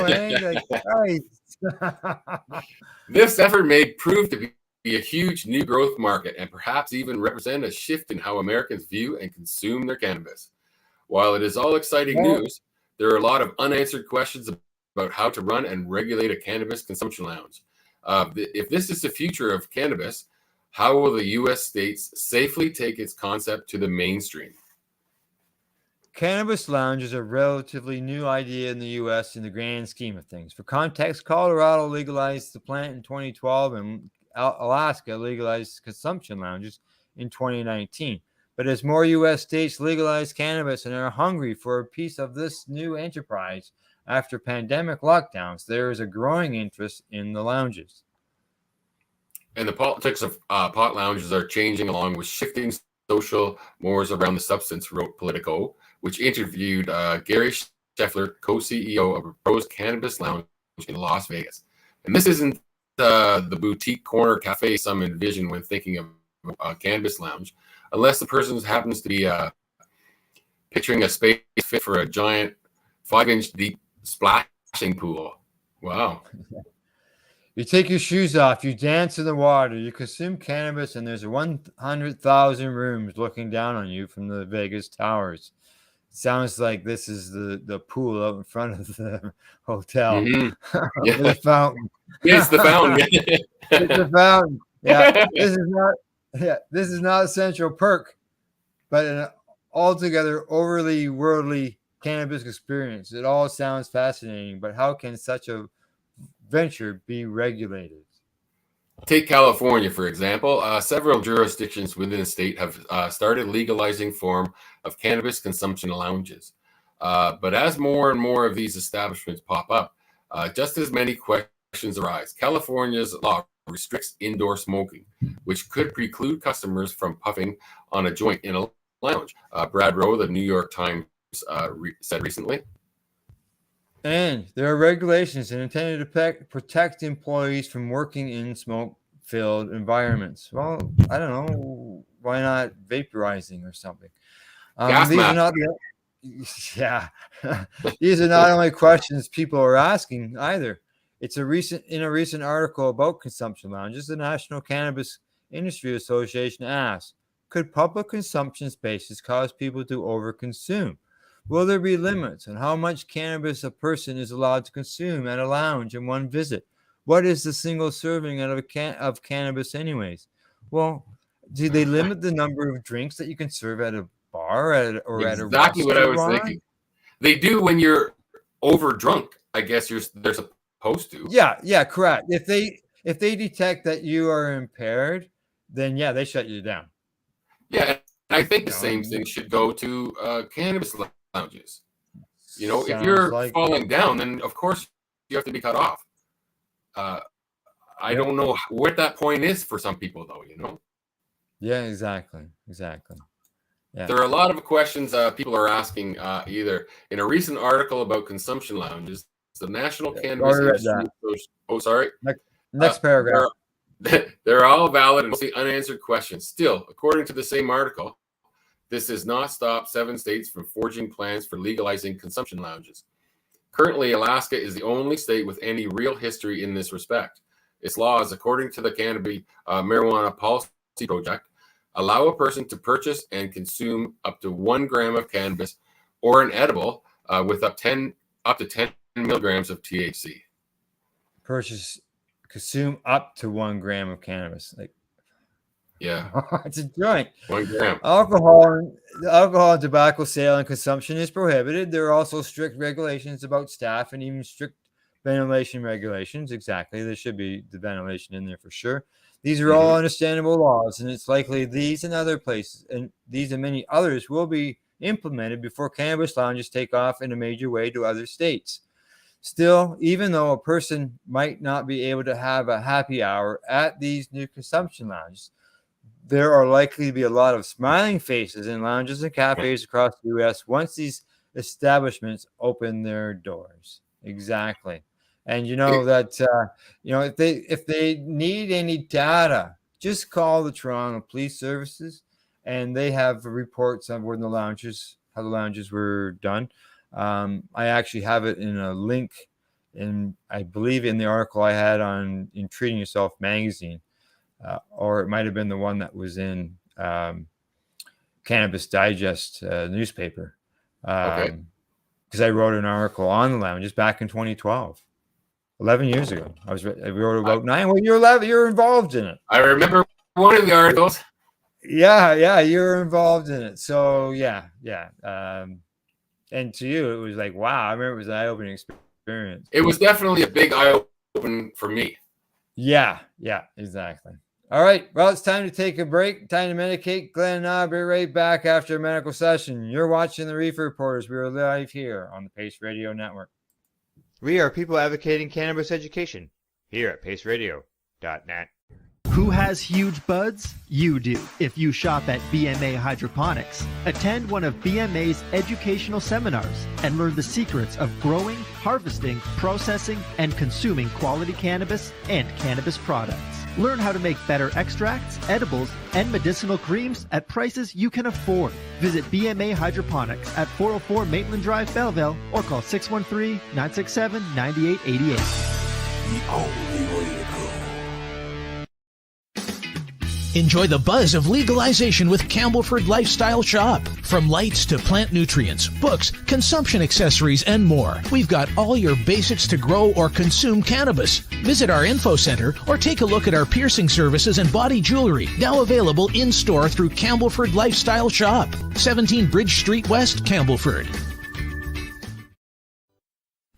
Eh? Like, This effort may prove to be a huge new growth market and perhaps even represent a shift in how Americans view and consume their cannabis. While it is all exciting news, there are a lot of unanswered questions about how to run and regulate a cannabis consumption lounge. If this is the future of cannabis, how will the U.S. states safely take its concept to the mainstream? Cannabis lounge is a relatively new idea in the U.S. in the grand scheme of things. For context, Colorado legalized the plant in 2012 and Alaska legalized consumption lounges in 2019. But as more U.S. states legalize cannabis and are hungry for a piece of this new enterprise after pandemic lockdowns, there is a growing interest in the lounges. And the politics of pot lounges are changing along with shifting social mores around the substance, wrote Politico, which interviewed Gary Scheffler, co-CEO of a proposed cannabis lounge in Las Vegas. And this isn't the boutique corner cafe some envision when thinking of a cannabis lounge, unless the person happens to be picturing a space fit for a giant 5-inch deep splashing pool. Wow. You take your shoes off, you dance in the water, you consume cannabis, and there's 100,000 rooms looking down on you from the Vegas towers. Sounds like this is the pool out in front of the hotel. Mm-hmm. With a fountain. It's the fountain. It's the fountain. Yeah, this is not a Central Perk, but an altogether overly worldly cannabis experience. It all sounds fascinating, but how can such a venture be regulated? Take California, for example. Several jurisdictions within the state have started legalizing form of cannabis consumption lounges. But as more and more of these establishments pop up, just as many questions arise. California's law restricts indoor smoking, which could preclude customers from puffing on a joint in a lounge. Brad Rowe, the New York Times, said recently. And there are regulations intended to protect employees from working in smoke-filled environments. Well, I don't know. Why not vaporizing or something? These are not these are not only questions people are asking either. It's in a recent article about consumption lounges, the National Cannabis Industry Association asked, could public consumption spaces cause people to overconsume? Will there be limits on how much cannabis a person is allowed to consume at a lounge in one visit? What is the single serving of cannabis anyways? Well, do they limit the number of drinks that you can serve at a bar or at a restaurant? Exactly what I was thinking. They do when you're over drunk. I guess they're supposed to. Yeah, correct. If they detect that you are impaired, then yeah, they shut you down. Yeah, I think the same thing should go to cannabis lounges. You know, if you're falling down, then of course you have to be cut off. I don't know what that point is for some people, though. You know. Yeah, exactly. Yeah. There are a lot of questions people are asking. Either in a recent article about consumption lounges, the National Cannabis Industry. Oh, sorry. Next paragraph. They're all valid and mostly unanswered questions. Still, according to the same article, this has not stopped 7 states from forging plans for legalizing consumption lounges. Currently, Alaska is the only state with any real history in this respect. Its laws, according to the Cannabis Marijuana Policy Project, allow a person to purchase and consume up to 1 gram of cannabis or an edible with up to 10 milligrams of THC. Consume up to 1 gram of cannabis. Yeah, it's a joint. 1 gram. Alcohol and tobacco sale and consumption is prohibited. There are also strict regulations about staff and even strict ventilation regulations. Exactly. There should be the ventilation in there for sure. These are all understandable laws, and it's likely these and other places, and these and many others will be implemented before cannabis lounges take off in a major way to other states. Still, even though a person might not be able to have a happy hour at these new consumption lounges, there are likely to be a lot of smiling faces in lounges and cafes across the U.S. once these establishments open their doors. Exactly. And you know that if they need any data, just call the Toronto Police Services, and they have reports on where how the lounges were done. I actually have it in a link, I believe in the article I had in Treating Yourself magazine. Or it might have been the one that was in Cannabis Digest newspaper. Because I wrote an article on the lounges back in 2012, 11 years ago. I wrote about 9. Well, you're 11. You're involved in it. I remember one of the articles. Yeah, you're involved in it. So yeah. And to you, it was like, wow. I remember it was an eye-opening experience. It was definitely a big eye-opening for me. Yeah, exactly. All right. Well, it's time to take a break. Time to medicate. Glenn and I'll be right back after a medical session. You're watching the Reefer Reporters. We are live here on the Pace Radio Network. We are people advocating cannabis education here at paceradio.net. Who has huge buds? You do. If you shop at BMA Hydroponics, attend one of BMA's educational seminars and learn the secrets of growing, harvesting, processing, and consuming quality cannabis and cannabis products. Learn how to make better extracts, edibles, and medicinal creams at prices you can afford. Visit BMA Hydroponics at 404 Maitland Drive, Belleville, or call 613-967-9888. the only way to go. Enjoy the buzz of legalization with Campbellford Lifestyle Shop. From lights to plant nutrients, books, consumption accessories, and more, we've got all your basics to grow or consume cannabis. Visit our info center or take a look at our piercing services and body jewelry, now available in-store through Campbellford Lifestyle Shop, 17 Bridge Street West, Campbellford.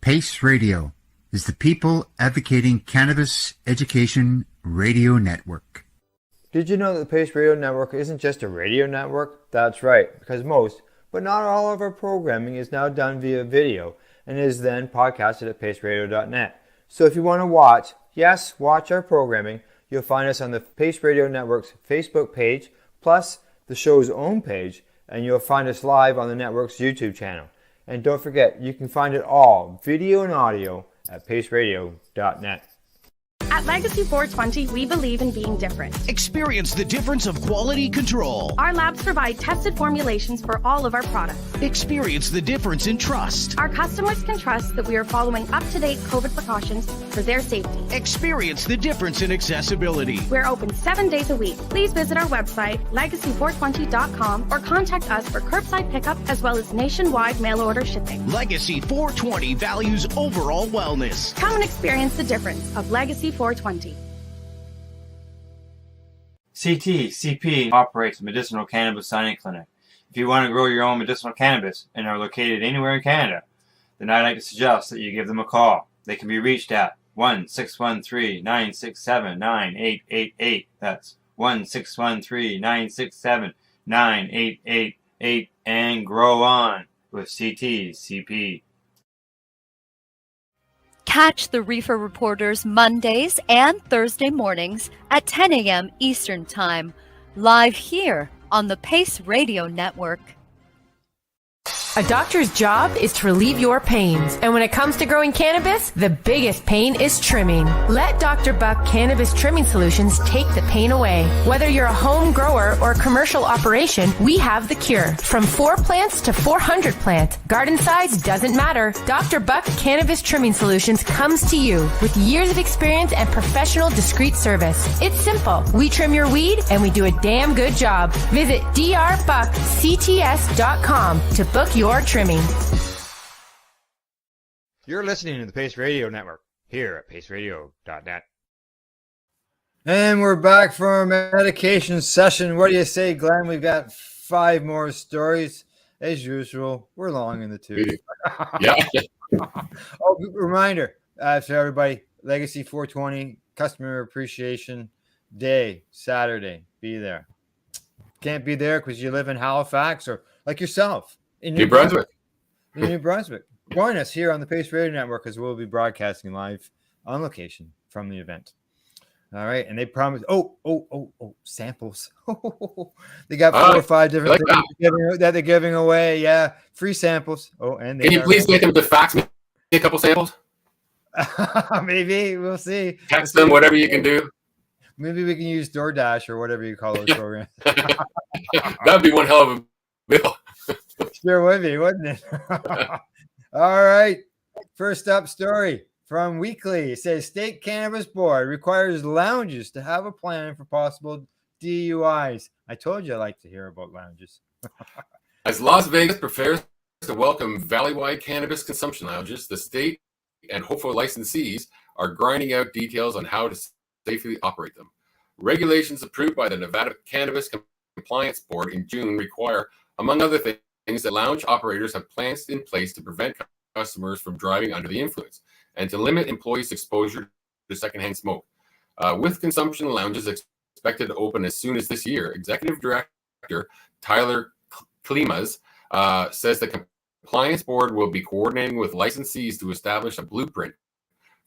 PACE Radio is the People Advocating Cannabis Education Radio Network. Did you know that the Pace Radio Network isn't just a radio network? That's right, because most, but not all of our programming is now done via video and is then podcasted at paceradio.net. So if you want to watch our programming, you'll find us on the Pace Radio Network's Facebook page, plus the show's own page, and you'll find us live on the network's YouTube channel. And don't forget, you can find it all, video and audio, at paceradio.net. At Legacy 420, we believe in being different. Experience the difference of quality control. Our labs provide tested formulations for all of our products. Experience the difference in trust. Our customers can trust that we are following up-to-date COVID precautions for their safety. Experience the difference in accessibility. We're open 7 days a week. Please visit our website, legacy420.com, or contact us for curbside pickup as well as nationwide mail order shipping. Legacy 420 values overall wellness. Come and experience the difference of Legacy 420. CP operates a medicinal cannabis signing clinic. If you want to grow your own medicinal cannabis and are located anywhere in Canada, then I'd like to suggest that you give them a call. They can be reached at 1-613-967-9888. That's 1-613-967-9888, and grow on with CP. Catch the Reefer Reporters Mondays and Thursday mornings at 10 a.m. Eastern Time, live here on the Pace Radio Network. A doctor's job is to relieve your pains. And when it comes to growing cannabis, the biggest pain is trimming. Let Dr. Buck Cannabis Trimming Solutions take the pain away. Whether you're a home grower or commercial operation, we have the cure. From 4 plants to 400 plants, garden size doesn't matter. Dr. Buck Cannabis Trimming Solutions comes to you with years of experience and professional discreet service. It's simple. We trim your weed and we do a damn good job. Visit drbuckcts.com to book your trimming. You're listening to the Pace Radio Network here at paceradio.net. And we're back for our medication session. What do you say, Glenn? We've got 5 more stories. As usual, we're long in the tooth. Yeah. Oh, reminder for everybody, Legacy 420 Customer Appreciation Day, Saturday. Be there. Can't be there because you live in Halifax or like yourself. In New Brunswick. In New Brunswick. Join us here on the Pace Radio Network as we'll be broadcasting live on location from the event. All right. And they promise, samples. They got 4 or 5 different things that they're giving away. Yeah. Free samples. Oh, and can you please get them to fax me a couple samples? Maybe. We'll see. Text them, whatever you can do. Maybe we can use DoorDash or whatever you call those programs. That'd be one hell of a bill. Sure would be, wouldn't it? All right. First up story from Weekly. It says State Cannabis Board requires lounges to have a plan for possible DUIs. I told you I like to hear about lounges. As Las Vegas prepares to welcome valley-wide cannabis consumption lounges, the state and hopeful licensees are grinding out details on how to safely operate them. Regulations approved by the Nevada Cannabis Compliance Board in June require, among other things, that lounge operators have plans in place to prevent customers from driving under the influence and to limit employees' exposure to secondhand smoke. With consumption lounges expected to open as soon as this year, Executive Director Tyler Klimas says the Compliance Board will be coordinating with licensees to establish a blueprint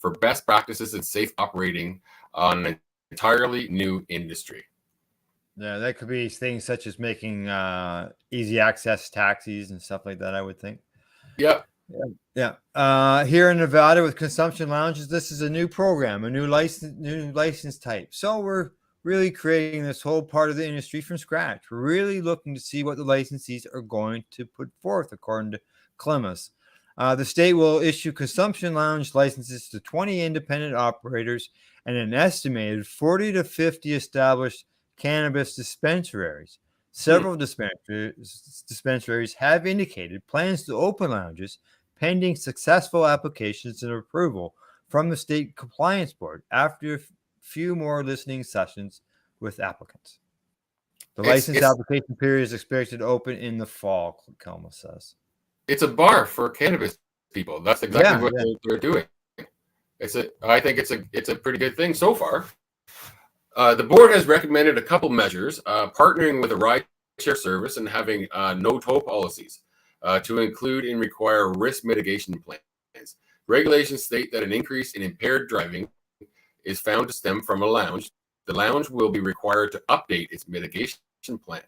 for best practices and safe operating on an entirely new industry. Yeah, that could be things such as making easy access taxis and stuff like that, I would think. Yeah. Here in Nevada with consumption lounges, this is a new program, a new license type. So we're really creating this whole part of the industry from scratch. We're really looking to see what the licensees are going to put forth, according to Klimas. The state will issue consumption lounge licenses to 20 independent operators and an estimated 40 to 50 established cannabis dispensaries. Several dispensaries have indicated plans to open lounges pending successful applications and approval from the state compliance board after a few more listening sessions with applicants. The license application period is expected to open in the fall, Kelma says. It's a bar for cannabis people. That's exactly what they're doing. I think it's a pretty good thing so far. The board has recommended a couple measures, partnering with a rideshare service and having no-tow policies to include and require risk mitigation plans. Regulations state that an increase in impaired driving is found to stem from a lounge. The lounge will be required to update its mitigation plan.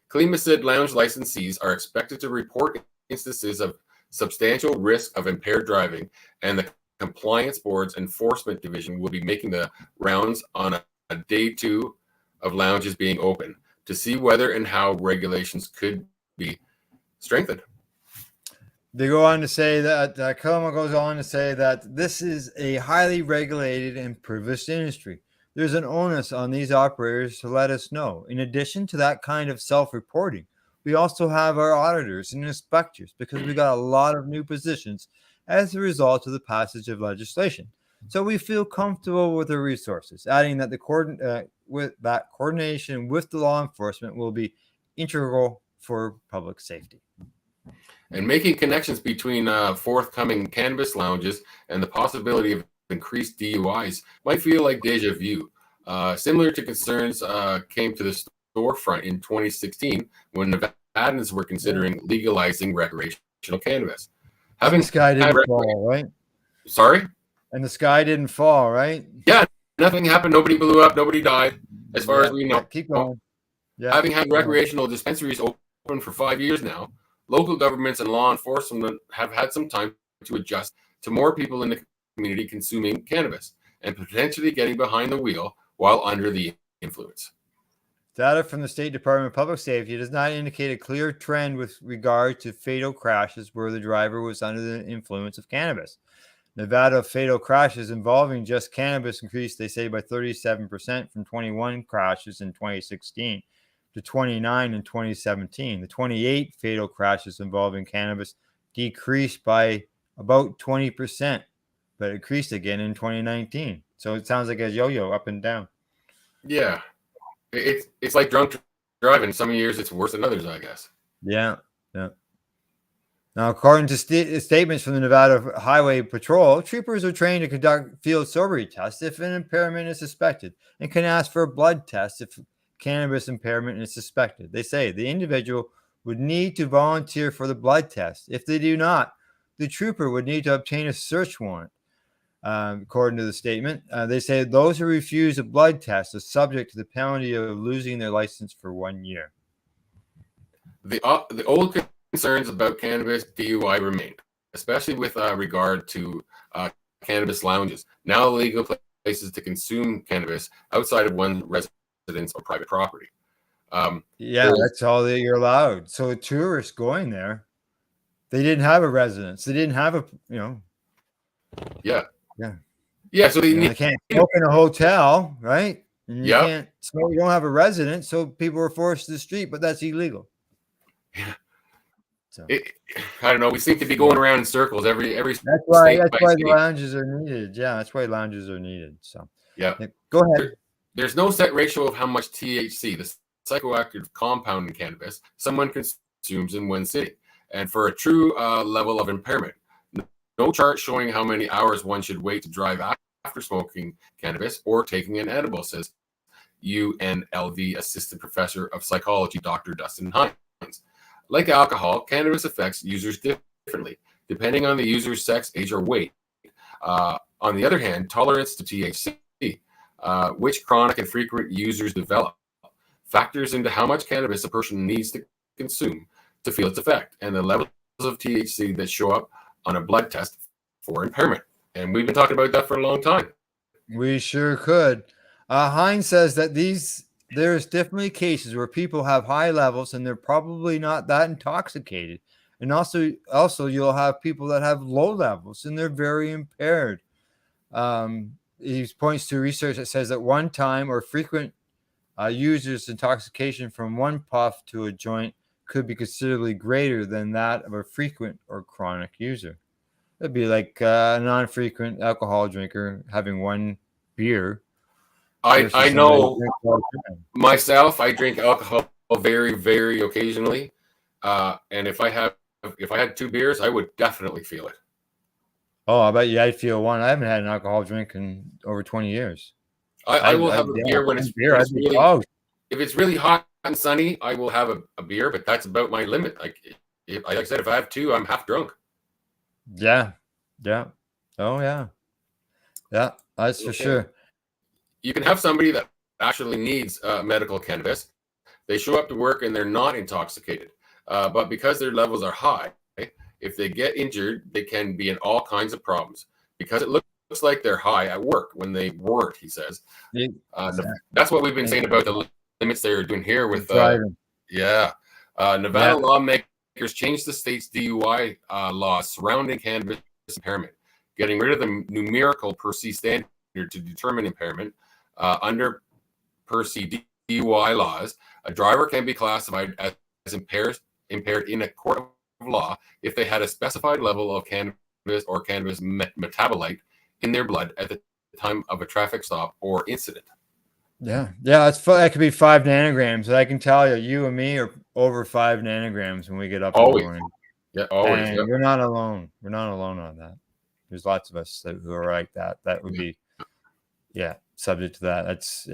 Clean-Said lounge licensees are expected to report instances of substantial risk of impaired driving, and the Compliance Board's Enforcement Division will be making the rounds on a day 2 of lounges being open to see whether and how regulations could be strengthened. They go on to say that Kelma goes on to say that this is a highly regulated and privileged industry. There's an onus on these operators to let us know. In addition to that kind of self-reporting, we also have our auditors and inspectors because we got a lot of new positions as a result of the passage of legislation. So we feel comfortable with the resources, adding that the coordination with the law enforcement will be integral for public safety. And making connections between forthcoming cannabis lounges and the possibility of increased DUIs might feel like deja vu. Similar to concerns came to the storefront in 2016 when Nevadans were considering legalizing recreational cannabis. The sky didn't fall, right? Sorry? And the sky didn't fall, right? Yeah, nothing happened. Nobody blew up. Nobody died, as far as we know. Keep going. Yeah. Having had recreational dispensaries open for 5 years now, local governments and law enforcement have had some time to adjust to more people in the community consuming cannabis and potentially getting behind the wheel while under the influence. Data from the State Department of Public Safety does not indicate a clear trend with regard to fatal crashes where the driver was under the influence of cannabis. Nevada fatal crashes involving just cannabis increased, they say, by 37% from 21 crashes in 2016 to 29 in 2017. The 28 fatal crashes involving cannabis decreased by about 20%, but increased again in 2019. So it sounds like a yo-yo up and down. Yeah. It's like drunk driving. Some years it's worse than others, I guess. Yeah. Now, according to statements from the Nevada Highway Patrol, troopers are trained to conduct field sobriety tests if an impairment is suspected and can ask for a blood test if cannabis impairment is suspected. They say the individual would need to volunteer for the blood test. If they do not, the trooper would need to obtain a search warrant. According to the statement, they say those who refuse a blood test are subject to the penalty of losing their license for 1 year. The old concerns about cannabis DUI remain, especially with regard to cannabis lounges, now legal places to consume cannabis outside of one's residence or private property. That's all that you're allowed. So tourists going there, they didn't have a residence. They didn't have a, So they can't smoke in a hotel, right? And you can't smoke. You don't have a residence, so people are forced to the street, but that's illegal. Yeah. So I don't know. We seem to be going around in circles every. That's why the lounges are needed. Yeah, that's why lounges are needed. So go ahead. There's no set ratio of how much THC, the psychoactive compound in cannabis, someone consumes in one sitting, and for a true level of impairment. No chart showing how many hours one should wait to drive after smoking cannabis or taking an edible, says UNLV Assistant Professor of Psychology, Dr. Dustin Hines. Like alcohol, cannabis affects users differently, depending on the user's sex, age, or weight. On the other hand, tolerance to THC, which chronic and frequent users develop, factors into how much cannabis a person needs to consume to feel its effect, and the levels of THC that show up on a blood test for impairment. And we've been talking about that for a long time. We sure could. Hines says that there's definitely cases where people have high levels and they're probably not that intoxicated And also you'll have people that have low levels and they're very impaired. He points to research that says that one-time or frequent users' intoxication from one puff to a joint could be considerably greater than that of a frequent or chronic user. It'd be like a non-frequent alcohol drinker having one beer. I know myself. I drink alcohol very, very occasionally, and if I had 2 beers, I would definitely feel it. Oh, I bet you I'd feel one. I haven't had an alcohol drink in over 20 years. I will have a beer when it's really, if it's really hot and sunny, I will have a beer, but that's about my limit. Like I said, if I have 2, I'm half drunk. Yeah. Oh, yeah. Yeah, that's for sure. You can have somebody that actually needs medical cannabis. They show up to work and they're not intoxicated, but because their levels are high, if they get injured, they can be in all kinds of problems because it looks like they're high at work when they weren't, he says. That's what we've been saying about the limits they're doing here with driving. Nevada lawmakers changed the state's DUI laws surrounding cannabis impairment, getting rid of the numerical per C standard to determine impairment. Under per C DUI laws, a driver can be classified as impaired in a court of law if they had a specified level of cannabis or cannabis metabolite in their blood at the time of a traffic stop or incident. Yeah, that could be 5 nanograms. I can tell you and me are over 5 nanograms when we get up in the morning. Yeah, always. And we're not alone. We're not alone on that. There's lots of us who are like that. That would be, subject to that. That's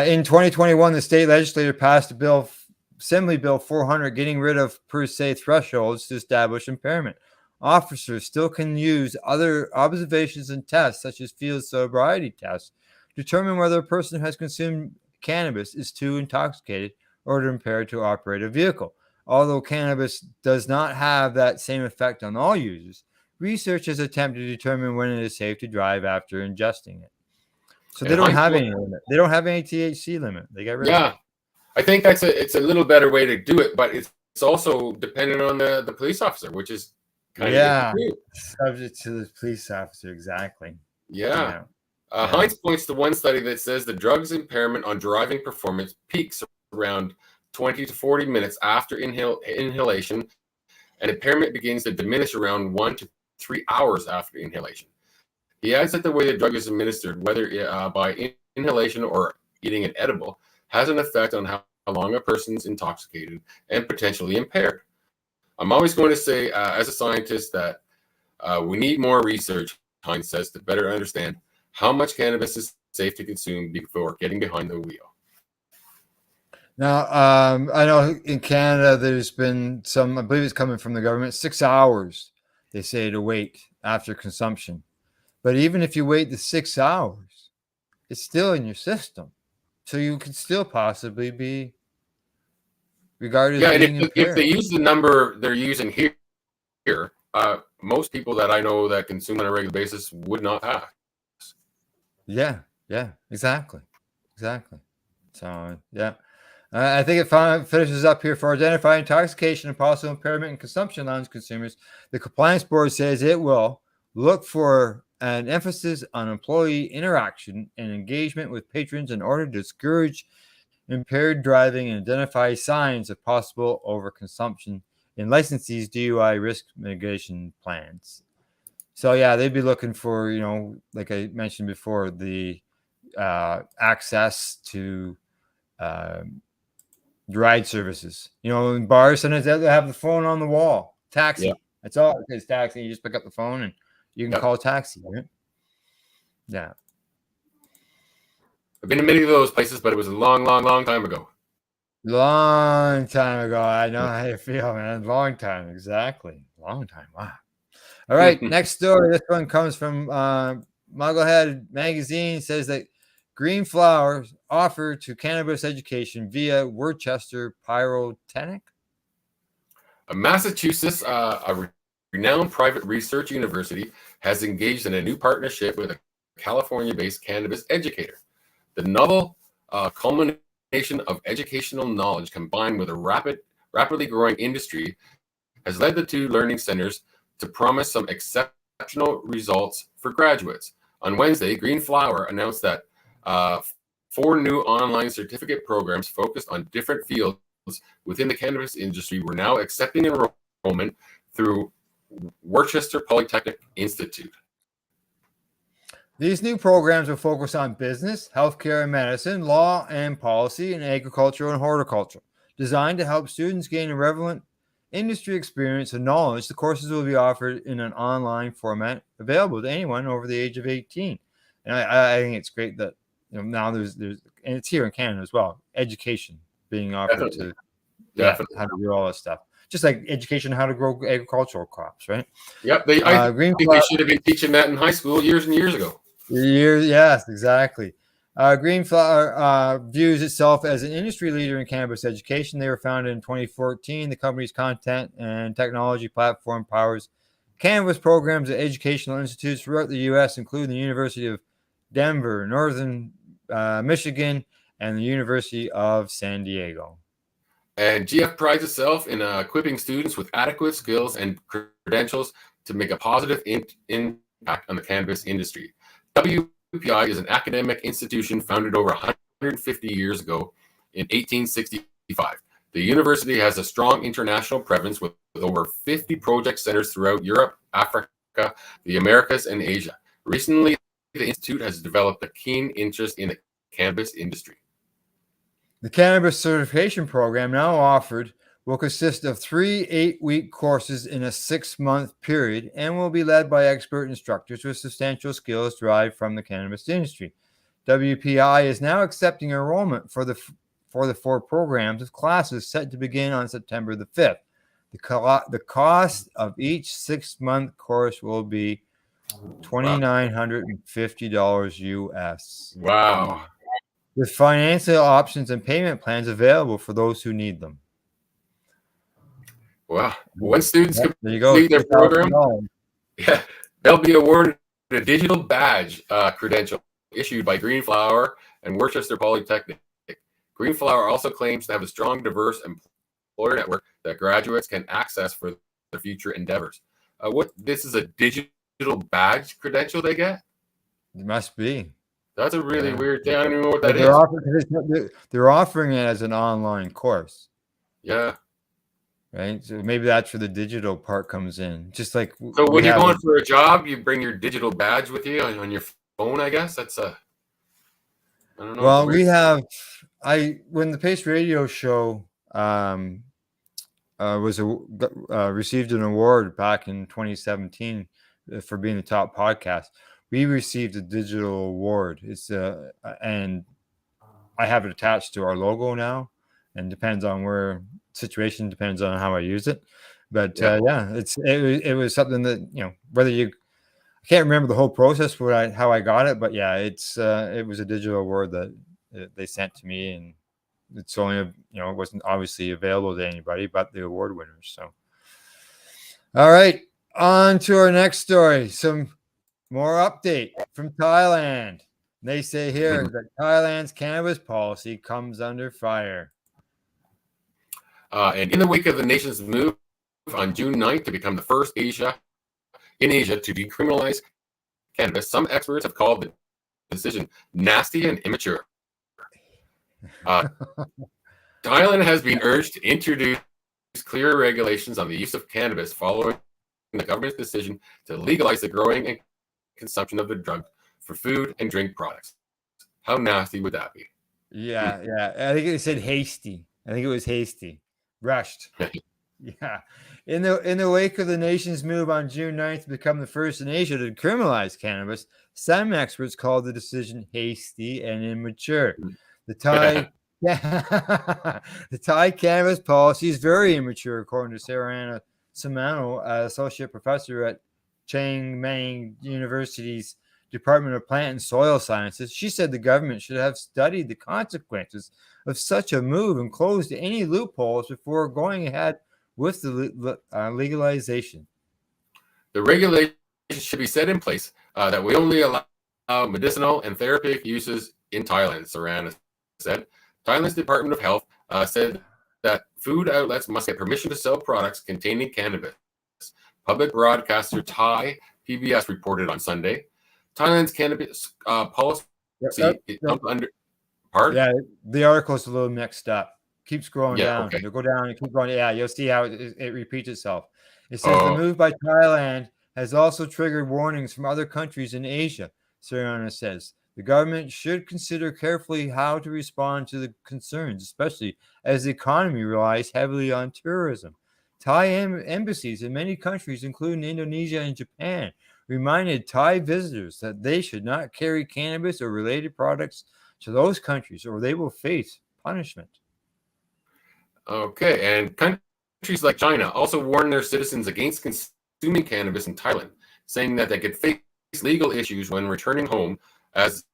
in 2021, the state legislature passed a bill, Assembly Bill 400, getting rid of per se thresholds to establish impairment. Officers still can use other observations and tests, such as field sobriety tests, to determine whether a person who has consumed cannabis is too intoxicated or impaired to operate a vehicle. Although cannabis does not have that same effect on all users, researchers attempt to determine when it is safe to drive after ingesting it. So they don't have any limit. They don't have any THC limit. They got rid of it. I think it's a little better way to do it, but it's also dependent on the police officer, which is kind of subject to the police officer. Exactly. Hines points to one study that says the drug's impairment on driving performance peaks around 20 to 40 minutes after inhalation, and impairment begins to diminish around 1 to 3 hours after inhalation. He adds that the way the drug is administered, whether by inhalation or eating an edible, has an effect on how long a person's intoxicated and potentially impaired. I'm always going to say, as a scientist, that we need more research, Hines says, to better understand how much cannabis is safe to consume before getting behind the wheel. Now, I know in Canada there's been some, I believe it's coming from the government, 6 hours, they say, to wait after consumption. But even if you wait the 6 hours, it's still in your system. So you could still possibly be regarded as being impaired. If they use the number they're using here, most people that I know that consume on a regular basis would not pass. Yeah, exactly. So, I think it finishes up here. For identifying intoxication and possible impairment in consumption lounge consumers, the Compliance Board says it will look for an emphasis on employee interaction and engagement with patrons in order to discourage impaired driving and identify signs of possible overconsumption in licensees' DUI risk mitigation plans. So, they'd be looking for, like I mentioned before, the access to ride services. In bars, sometimes they have the phone on the wall. Taxi. That's all. It's taxi. You just pick up the phone and you can call a taxi, right? Yeah. I've been to many of those places, but it was a long, long, long time ago. Long time ago. I know how you feel, man. Long time. Exactly. Long time. Wow. All right. Next story. This one comes from Mugglehead Magazine. Says that Green Flowers offer to cannabis education via Worcester Polytechnic. Massachusetts, a renowned private research university, has engaged in a new partnership with a California-based cannabis educator. The novel culmination of educational knowledge combined with a rapidly growing industry has led the two learning centers to promise some exceptional results for graduates. On Wednesday, Green Flower announced that 4 new online certificate programs focused on different fields within the cannabis industry were now accepting enrollment through Worcester Polytechnic Institute. These new programs will focus on business, healthcare and medicine, law and policy, and agriculture and horticulture. Designed to help students gain a relevant industry experience and knowledge, the courses will be offered in an online format available to anyone over the age of 18. And I think it's great that now there's and it's here in Canada as well, education being offered to how to do all this stuff. Just like education how to grow agricultural crops, right? Yep. I think they should have been teaching that in high school years and years ago. Yes, exactly. Green Flower views itself as an industry leader in cannabis education. They were founded in 2014. The company's content and technology platform powers cannabis programs at educational institutes throughout the U.S., including the University of Denver, Northern Michigan, and the University of San Diego. And GF prides itself in equipping students with adequate skills and credentials to make a positive impact on the cannabis industry. WPI is an academic institution founded over 150 years ago in 1865. The university has a strong international presence with over 50 project centers throughout Europe, Africa, the Americas, and Asia. Recently, the institute has developed a keen interest in the cannabis industry. The cannabis certification program now offered will consist of 3 8-week courses in a 6-month period and will be led by expert instructors with substantial skills derived from the cannabis industry. WPI is now accepting enrollment for the 4 programs with classes set to begin on September the 5th. The cost of each 6-month course will be $2,950 US. Wow. With financial options and payment plans available for those who need them. Wow. When students complete their program, they'll be awarded a digital badge credential issued by Green Flower and Worcester Polytechnic. Green Flower also claims to have a strong, diverse employer network that graduates can access for their future endeavors. This is a digital badge credential they get? It must be. That's a really weird thing. I don't even know what that is. They're offering it as an online course. Yeah. Right. So maybe that's where the digital part comes in. Just like so when you're going for a job, you bring your digital badge with you on your phone, I guess. That's I don't know. Well, we have when the Pace Radio show received an award back in 2017 for being the top podcast. We received a digital award. It's and I have it attached to our logo now, and depends on where situation depends on how I use it. But it was something that whether you I can't remember the whole process how I got it, but yeah, it was a digital award that they sent to me, and it's only it wasn't obviously available to anybody but the award winners. So, all right, on to our next story. Some more update from Thailand. They say here that Thailand's cannabis policy comes under fire. And in the wake of the nation's move on June 9th to become the first in Asia to decriminalize cannabis, some experts have called the decision nasty and immature. Thailand has been urged to introduce clearer regulations on the use of cannabis following the government's decision to legalize the growing and consumption of the drug for food and drink products. How nasty would that be? Yeah. I think it said hasty. I think it was hasty. Rushed. Yeah. In the wake of the nation's move on June 9th to become the first in Asia to decriminalize cannabis, some experts called the decision hasty and immature. The Thai cannabis policy is very immature, according to Sarana Samano, associate professor at Chiang Mai University's Department of Plant and Soil Sciences. She said the government should have studied the consequences of such a move and closed any loopholes before going ahead with the legalization. The regulations should be set in place that we only allow medicinal and therapeutic uses in Thailand, Sarana said. Thailand's Department of Health said that food outlets must get permission to sell products containing cannabis. Public broadcaster Thai PBS reported on Sunday. Thailand's cannabis policy comes under. Pardon? Yeah, the article's a little mixed up. Keep scrolling down. Okay. You'll go down and keep going. Yeah, you'll see how it repeats itself. It says the move by Thailand has also triggered warnings from other countries in Asia. Sariana says the government should consider carefully how to respond to the concerns, especially as the economy relies heavily on tourism. Thai embassies in many countries, including Indonesia and Japan, reminded Thai visitors that they should not carry cannabis or related products to those countries or they will face punishment. Okay, and countries like China also warned their citizens against consuming cannabis in Thailand, saying that they could face legal issues when returning home as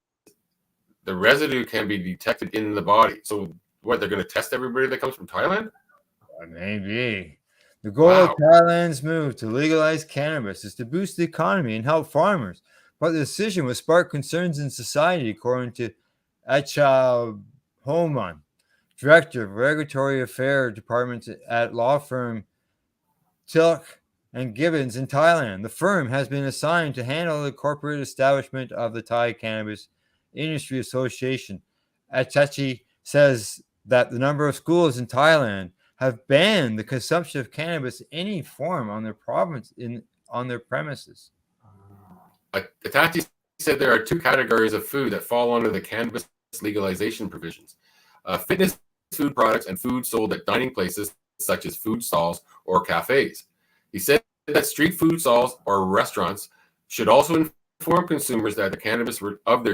the residue can be detected in the body. So what, they're going to test everybody that comes from Thailand? Maybe. The goal of Thailand's move to legalize cannabis is to boost the economy and help farmers, but the decision will spark concerns in society, according to Achal Homan, Director of Regulatory Affairs Department at law firm Tilk and Gibbons in Thailand. The firm has been assigned to handle the corporate establishment of the Thai Cannabis Industry Association. Achachi says that the number of schools in Thailand have banned the consumption of cannabis in any form on their on their premises. Achachi said there are two categories of food that fall under the cannabis legalization provisions: fitness food products and food sold at dining places such as food stalls or cafes. He said that street food stalls or restaurants should also inform consumers that their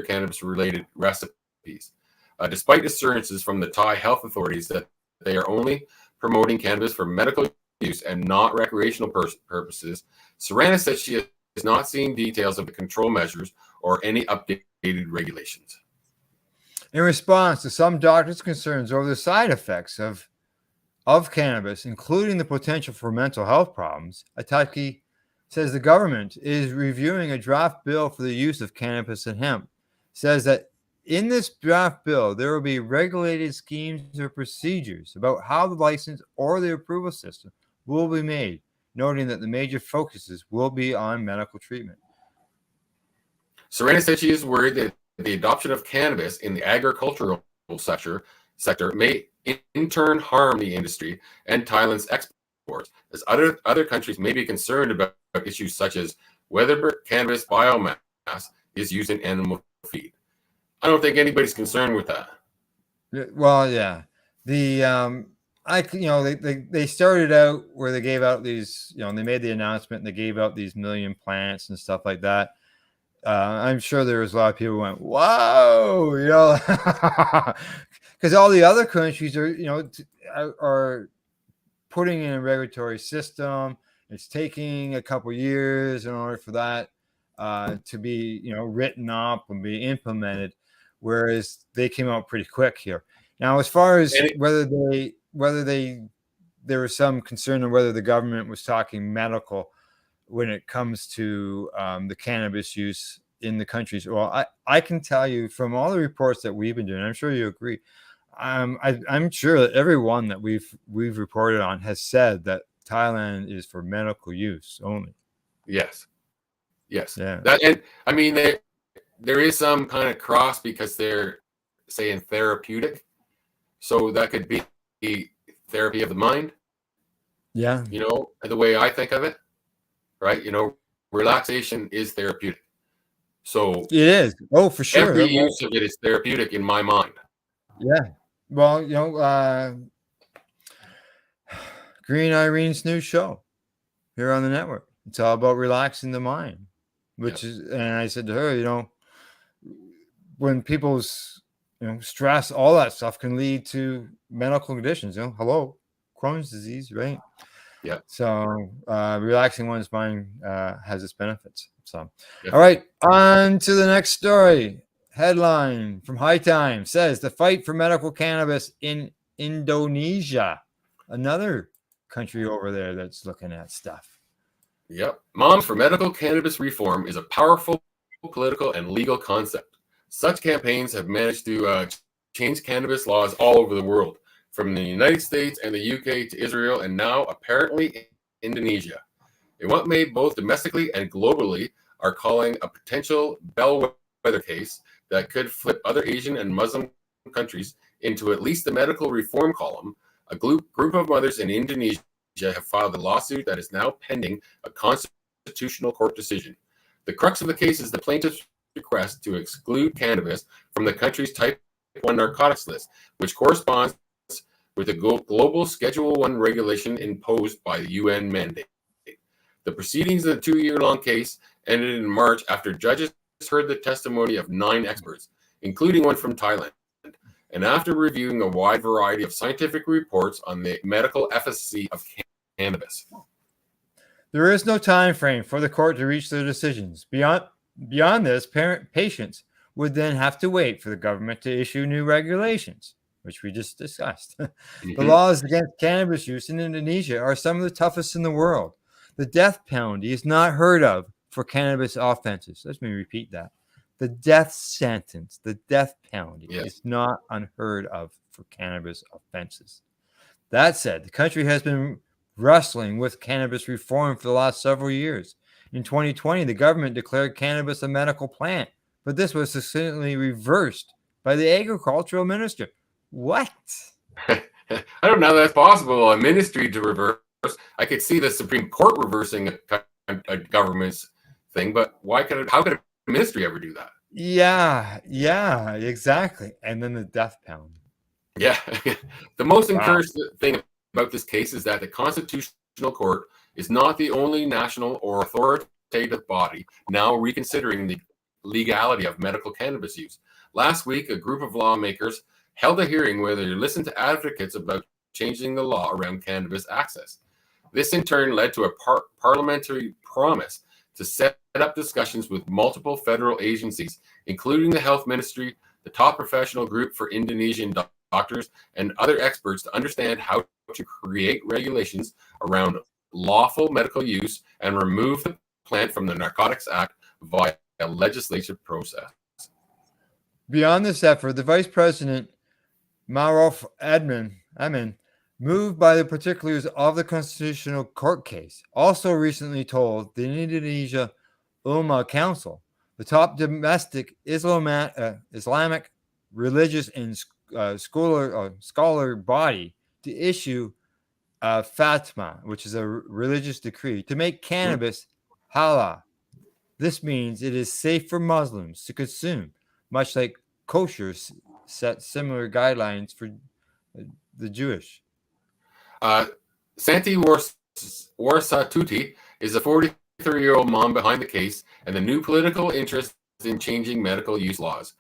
cannabis-related recipes, despite assurances from the Thai health authorities that they are only promoting cannabis for medical use and not recreational purposes. Sarana said she has not seen details of the control measures or any updated regulations. In response to some doctors' concerns over the side effects of cannabis, including the potential for mental health problems, Ataki says the government is reviewing a draft bill for the use of cannabis and hemp. Says that in this draft bill, there will be regulated schemes or procedures about how the license or the approval system will be made, noting that the major focuses will be on medical treatment. Sarana said she is worried that the adoption of cannabis in the agricultural sector may in turn harm the industry and Thailand's exports, as other countries may be concerned about issues such as whether cannabis biomass is used in animal feed. I don't think anybody's concerned with that. Well, yeah. They started out where they gave out these, they made the announcement and they gave out these million plants and stuff like that. I'm sure there was a lot of people who went, "Whoa," because all the other countries are putting in a regulatory system. It's taking a couple years in order for that to be, written up and be implemented, whereas they came out pretty quick here. Now, as far as whether there was some concern on whether the government was talking medical when it comes to the cannabis use in the countries. Well, I can tell you from all the reports that we've been doing, I'm sure you agree. I'm sure that everyone that we've reported on has said that Thailand is for medical use only. Yes. Yeah. That, and there is some kind of cross because they're saying therapeutic, so that could be therapy of the mind. Yeah. The way I think of it. Right, relaxation is therapeutic. So it is. Oh, for sure. Every use of it is therapeutic in my mind. Yeah. Well, Green Irene's new show here on the network. It's all about relaxing the mind, which is, and I said to her, when people's, stress, all that stuff can lead to medical conditions. Hello, Crohn's disease, right? Yeah. So relaxing one's mind has its benefits. So, All right, on to the next story. Headline from High Time says the fight for medical cannabis in Indonesia, another country over there that's looking at stuff. Yep. Moms for Medical Cannabis Reform is a powerful political and legal concept. Such campaigns have managed to change cannabis laws all over the world. from the United States and the UK to Israel, and now apparently Indonesia. In what may both domestically and globally are calling a potential bellwether case that could flip other Asian and Muslim countries into at least the medical reform column, a group of mothers in Indonesia have filed a lawsuit that is now pending a constitutional court decision. The crux of the case is the plaintiff's request to exclude cannabis from the country's Type 1 narcotics list, which corresponds with the global Schedule 1 regulation imposed by the UN mandate. The proceedings in the 2-year-long case ended in March after judges heard the testimony of 9 experts, including one from Thailand, and after reviewing a wide variety of scientific reports on the medical efficacy of cannabis. There is no time frame for the court to reach their decisions. Beyond this, patients would then have to wait for the government to issue new regulations, which we just discussed. The laws against cannabis use in Indonesia are some of the toughest in the world. The death penalty is not heard of for cannabis offenses. Let me repeat that. The death sentence, the death penalty is not unheard of for cannabis offenses. That said, the country has been wrestling with cannabis reform for the last several years. In 2020, the government declared cannabis a medical plant, but this was succinctly reversed by the agricultural minister. What? I don't know how that's possible. A ministry to reverse. I could see the Supreme Court reversing a government's thing, but how could a ministry ever do that? Yeah, exactly. And then the death penalty. Yeah. The most encouraging thing about this case is that the Constitutional Court is not the only national or authoritative body now reconsidering the legality of medical cannabis use. Last week, a group of lawmakers held a hearing where they listened to advocates about changing the law around cannabis access. This in turn led to a parliamentary promise to set up discussions with multiple federal agencies, including the Health Ministry, the top professional group for Indonesian doctors, and other experts to understand how to create regulations around lawful medical use and remove the plant from the Narcotics Act via a legislative process. Beyond this effort, the Vice President, Maruf Amin, moved by the particulars of the Constitutional Court case, also recently told the Indonesia Ulama Council, the top domestic Islamic religious and scholar body, to issue a fatwa, which is a religious decree, to make cannabis halal. This means it is safe for Muslims to consume, much like kosher set similar guidelines for the Jewish. Santi Warsatuti is a 43-year-old mom behind the case and the new political interest in changing medical use laws.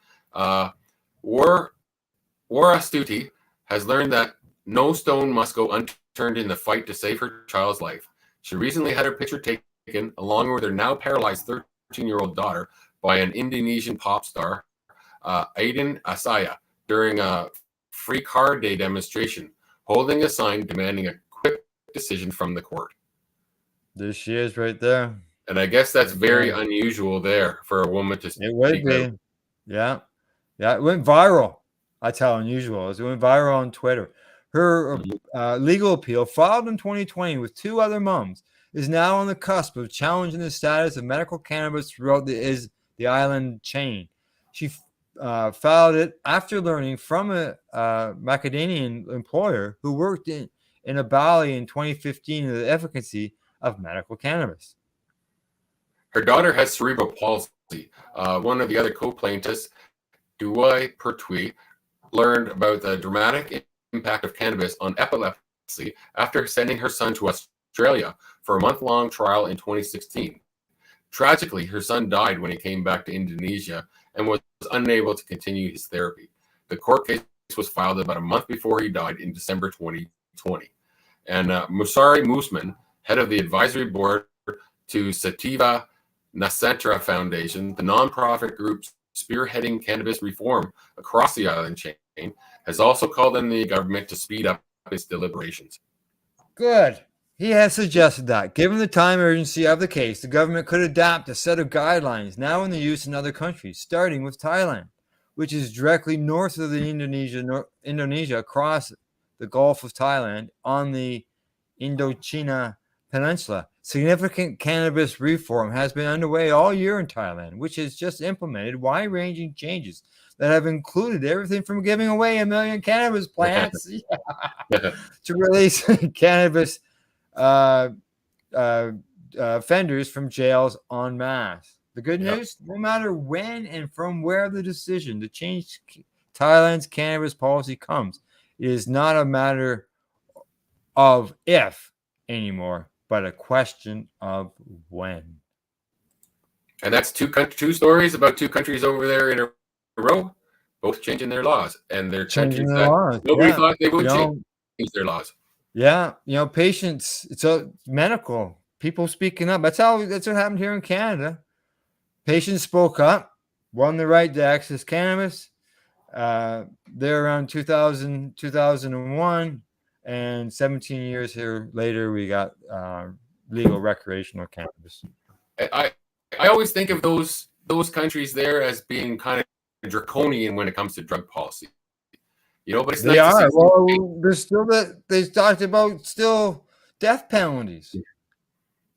Warastuti has learned that no stone must go unturned in the fight to save her child's life. She recently had her picture taken along with her now paralyzed 13-year-old daughter by an Indonesian pop star, Aiden Asaya, during a Free Car Day demonstration, holding a sign demanding a quick decision from the court. There she is right there. And I guess that's very unusual there for a woman to speak. It would be. Out. Yeah, it went viral. That's how unusual it is. It went viral on Twitter. Her legal appeal, filed in 2020 with 2 other moms, is now on the cusp of challenging the status of medical cannabis throughout the island chain. She filed it after learning from a Macedonian employer who worked in a Bali in 2015 of the efficacy of medical cannabis. Her daughter has cerebral palsy. One of the other co-plaintiffs, DUIS Pertwee, learned about the dramatic impact of cannabis on epilepsy after sending her son to Australia for a month-long trial in 2016. Tragically, her son died when he came back to Indonesia and was unable to continue his therapy. The court case was filed about a month before he died in December 2020. And Musari Musman, head of the advisory board to Sativa Nasentra Foundation, the nonprofit group spearheading cannabis reform across the island chain, has also called on the government to speed up its deliberations. Good. He has suggested that, given the time urgency of the case, the government could adapt a set of guidelines now in the use in other countries, starting with Thailand, which is directly north of the Indonesia across the Gulf of Thailand on the Indochina Peninsula. Significant cannabis reform has been underway all year in Thailand, which has just implemented wide-ranging changes that have included everything from giving away 1 million cannabis plants to release cannabis offenders from jails en masse. The good news, no matter when and from where the decision to change Thailand's cannabis policy comes, it is not a matter of if anymore, but a question of when. And that's two stories about two countries over there in a row, both changing their laws, and they're Changing their laws. Nobody thought they would change their laws. Yeah, patients. It's medical people speaking up. That's what happened here in Canada. Patients spoke up, won the right to access cannabis. They're around 2001, and 17 years here later, we got legal recreational cannabis. I always think of those countries there as being kind of draconian when it comes to drug policy. But it's they are. Well, there's still that they talked about still death penalties.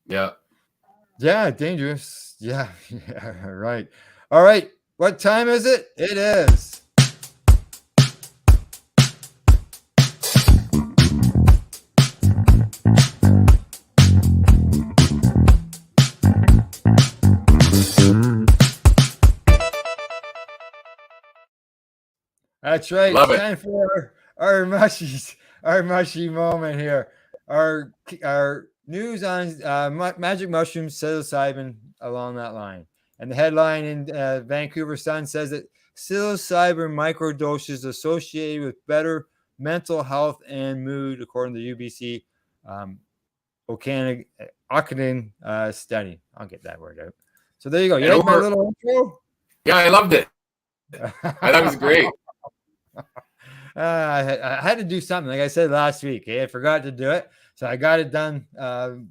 Yeah. Yeah, dangerous. Yeah, right. All right. What time is it? It is. That's right. Love it. Time for our mushy moment here. Our news on magic mushrooms, psilocybin, along that line. And the headline in Vancouver Sun says that psilocybin microdoses associated with better mental health and mood, according to the UBC Okanagan study. I'll get that word out. So there you go. You like my little intro? Yeah, I loved it. That was great. I had to do something, like I said last week. I forgot to do it, so I got it done.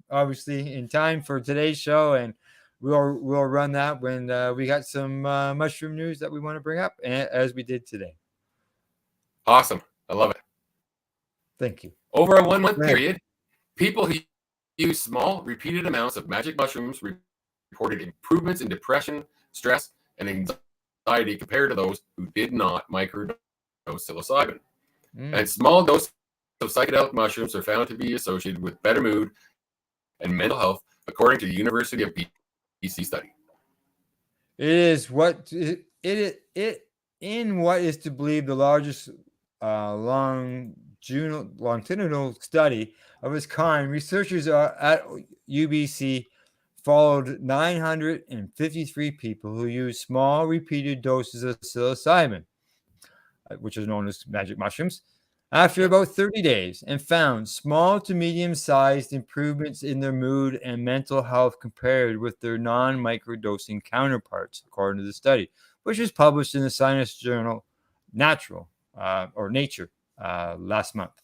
Obviously, in time for today's show, and we'll run that when we got some mushroom news that we want to bring up, as we did today. Awesome, I love it. Thank you. Over a 1 month period, people who use small, repeated amounts of magic mushrooms reported improvements in depression, stress, and anxiety compared to those who did not microdose psilocybin. And small doses of psychedelic mushrooms are found to be associated with better mood and mental health, according to the University of BC study. It is what in what is to believe the largest longitudinal study of its kind. Researchers at UBC followed 953 people who used small repeated doses of psilocybin, which is known as magic mushrooms, after about 30 days, and found small to medium-sized improvements in their mood and mental health compared with their non-microdosing counterparts, according to the study, which was published in the science journal Nature last month.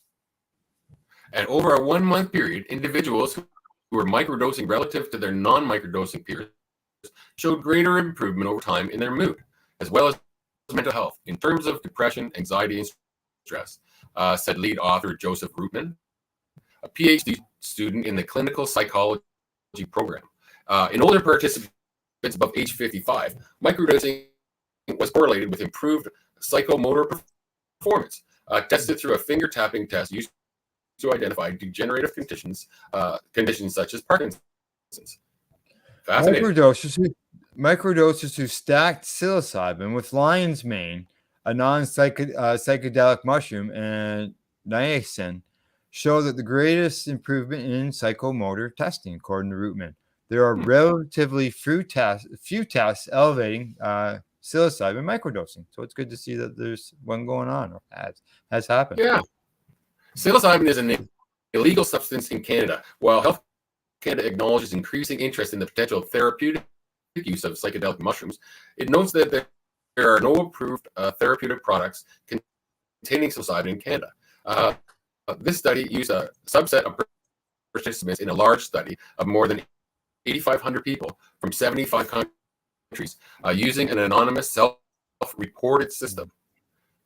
And over a 1 month period, individuals who were microdosing relative to their non-microdosing peers showed greater improvement over time in their mood, as well as mental health, in terms of depression, anxiety, and stress, said lead author Joseph Rootman, a PhD student in the clinical psychology program. In older participants above age 55, microdosing was correlated with improved psychomotor performance, tested through a finger tapping test used to identify degenerative conditions such as Parkinson's. Fascinating. Microdoses who stacked psilocybin with lion's mane, a non-psychedelic mushroom, and niacin show that the greatest improvement in psychomotor testing, according to Rootman. There are relatively few tests elevating psilocybin microdosing. So it's good to see that there's one going on, or has happened. Yeah. Psilocybin is an illegal substance in Canada. While Health Canada acknowledges increasing interest in the potential therapeutic use of psychedelic mushrooms, it notes that there are no approved therapeutic products containing psilocybin in Canada. This study used a subset of participants in a large study of more than 8,500 people from 75 countries using an anonymous self-reported system.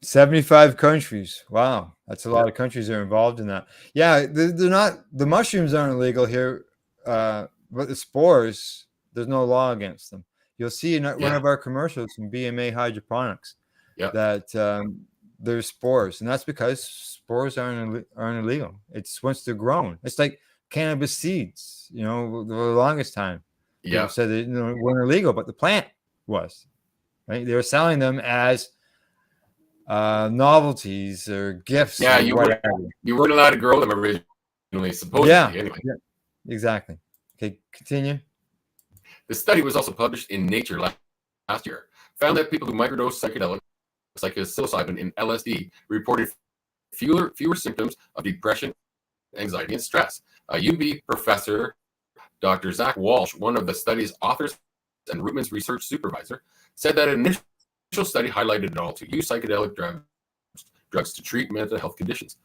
75 countries. Wow. That's a lot of countries are involved in that. Yeah, they're not. The mushrooms aren't illegal here, but the spores, there's no law against them. You'll see in one of our commercials from BMA Hydroponics that there's spores, and that's because spores aren't illegal. It's once they're grown. It's like cannabis seeds. You know, the longest time, people said they weren't illegal, but the plant was. Right? They were selling them as novelties or gifts. Yeah, or you weren't allowed to grow them originally, supposedly. Anyway, exactly. Okay, continue. The study was also published in Nature last year. Found that people who microdose psychedelics like psilocybin and LSD reported fewer symptoms of depression, anxiety, and stress. UB professor Dr. Zach Walsh, one of the study's authors and Rootman's research supervisor, said that an initial study highlighted it all to use psychedelic drugs to treat mental health conditions,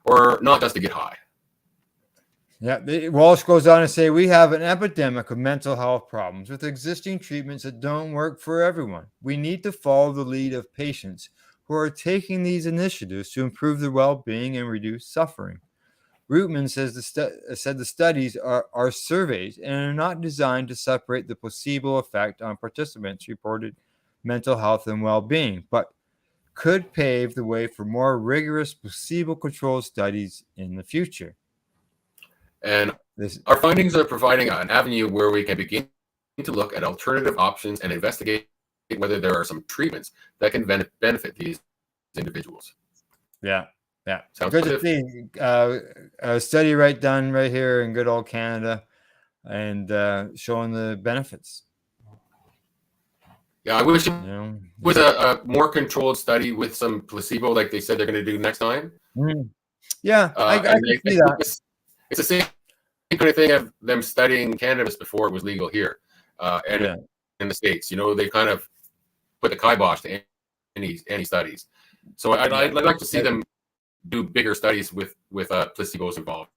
or not just to get high. Yeah, Walsh goes on to say, we have an epidemic of mental health problems with existing treatments that don't work for everyone. We need to follow the lead of patients who are taking these initiatives to improve their well-being and reduce suffering. Rootman said the studies are surveys and are not designed to separate the placebo effect on participants' reported mental health and well-being, but could pave the way for more rigorous placebo-controlled studies in the future. And our findings are providing an avenue where we can begin to look at alternative options and investigate whether there are some treatments that can benefit these individuals. Yeah. Sounds good to see a study done right here in good old Canada and showing the benefits. Yeah, I wish it was a more controlled study with some placebo like they said they're going to do next time. Yeah, I can see that. It's the same kind of thing of them studying cannabis before it was legal here and in the States. You know, they kind of put the kibosh to any studies. So I'd like to see them do bigger studies with placebos involved.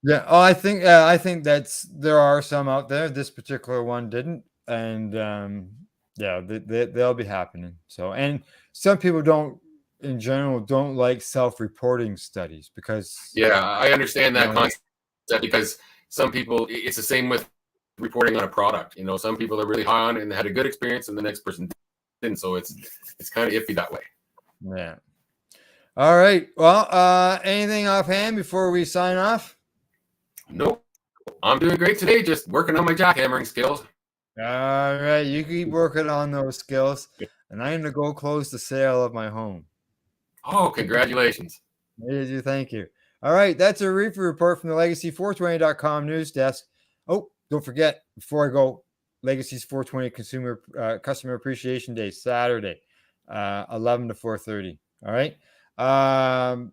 Yeah. Oh, I think there are some out there. This particular one didn't, and they'll be happening. So, and some people in general don't like self-reporting studies because I understand that concept because some people, it's the same with reporting on a product. You know, some people are really high on it and they had a good experience, and the next person didn't. So it's kind of iffy that way. Yeah. All right. Well, anything offhand before we sign off? Nope. I'm doing great today. Just working on my jackhammering skills. All right. You keep working on those skills, and I'm going to go close the sale of my home. Oh, congratulations. Thank you. All right. That's a Reefer report from the Legacy420.com news desk. Oh, don't forget, before I go, Legacy's 420 Customer Appreciation Day, Saturday, 11 to 4:30. All right. And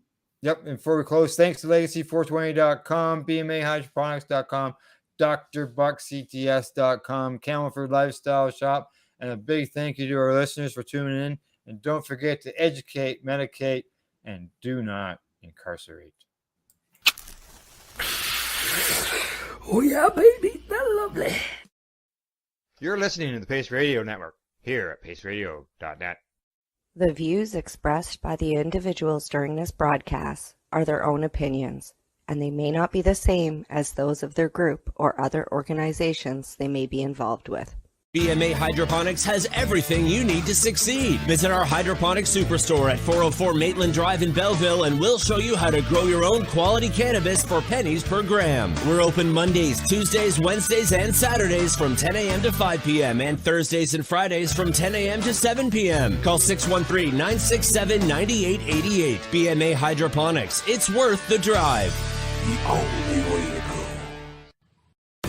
before we close, thanks to Legacy420.com, BMAHydroponics.com, DrBuckCTS.com, Camelford Lifestyle Shop, and a big thank you to our listeners for tuning in. And don't forget to educate, medicate, and do not incarcerate. Oh yeah, baby, that's lovely. You're listening to the Pace Radio Network here at paceradio.net. The views expressed by the individuals during this broadcast are their own opinions, and they may not be the same as those of their group or other organizations they may be involved with. BMA Hydroponics has everything you need to succeed. Visit our hydroponics superstore at 404 Maitland Drive in Belleville, and we'll show you how to grow your own quality cannabis for pennies per gram. We're open Mondays, Tuesdays, Wednesdays, and Saturdays from 10 a.m. to 5 p.m. and Thursdays and Fridays from 10 a.m. to 7 p.m. Call 613-967-9888. BMA Hydroponics. It's worth the drive. The only way to go.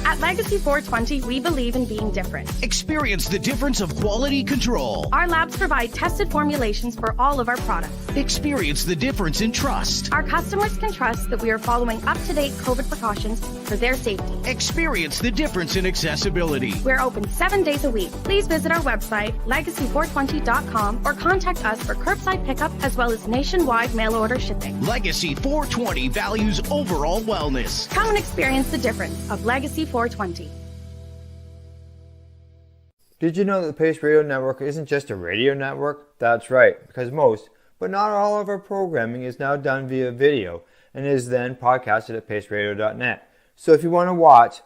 At Legacy 420, we believe in being different. Experience the difference of quality control. Our labs provide tested formulations for all of our products. Experience the difference in trust. Our customers can trust that we are following up-to-date COVID precautions for their safety. Experience the difference in accessibility. We're open 7 days a week. Please visit our website, legacy420.com, or contact us for curbside pickup as well as nationwide mail order shipping. Legacy 420 values overall wellness. Come and experience the difference of Legacy 420. Did you know that the Pace Radio Network isn't just a radio network? That's right, because most, but not all of our programming is now done via video and is then podcasted at paceradio.net. So if you want to watch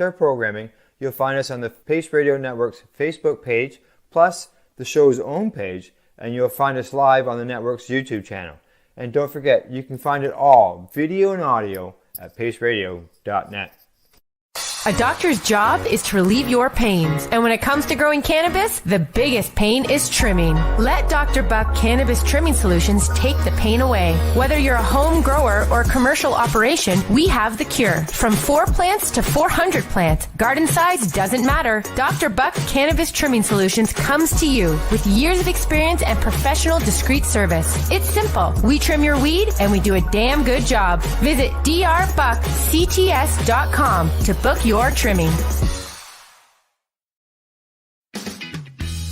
our programming, you'll find us on the Pace Radio Network's Facebook page, plus the show's own page, and you'll find us live on the network's YouTube channel. And don't forget, you can find it all, video and audio, at paceradio.net. A doctor's job is to relieve your pains. And when it comes to growing cannabis, the biggest pain is trimming. Let Dr. Buck Cannabis Trimming Solutions take the pain away. Whether you're a home grower or a commercial operation, we have the cure. From 4 plants to 400 plants, garden size doesn't matter. Dr. Buck Cannabis Trimming Solutions comes to you with years of experience and professional discreet service. It's simple. We trim your weed and we do a damn good job. Visit drbuckcts.com to book your trimming.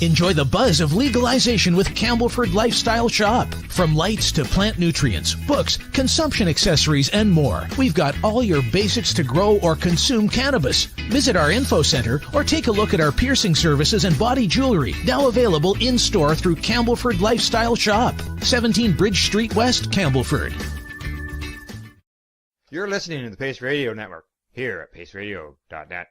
Enjoy the buzz of legalization with Campbellford Lifestyle Shop. From lights to plant nutrients, books, consumption accessories, and more, we've got all your basics to grow or consume cannabis. Visit our info center or take a look at our piercing services and body jewelry, now available in-store through Campbellford Lifestyle Shop, 17 Bridge Street West, Campbellford. You're listening to the Pace Radio Network, here at paceradio.net.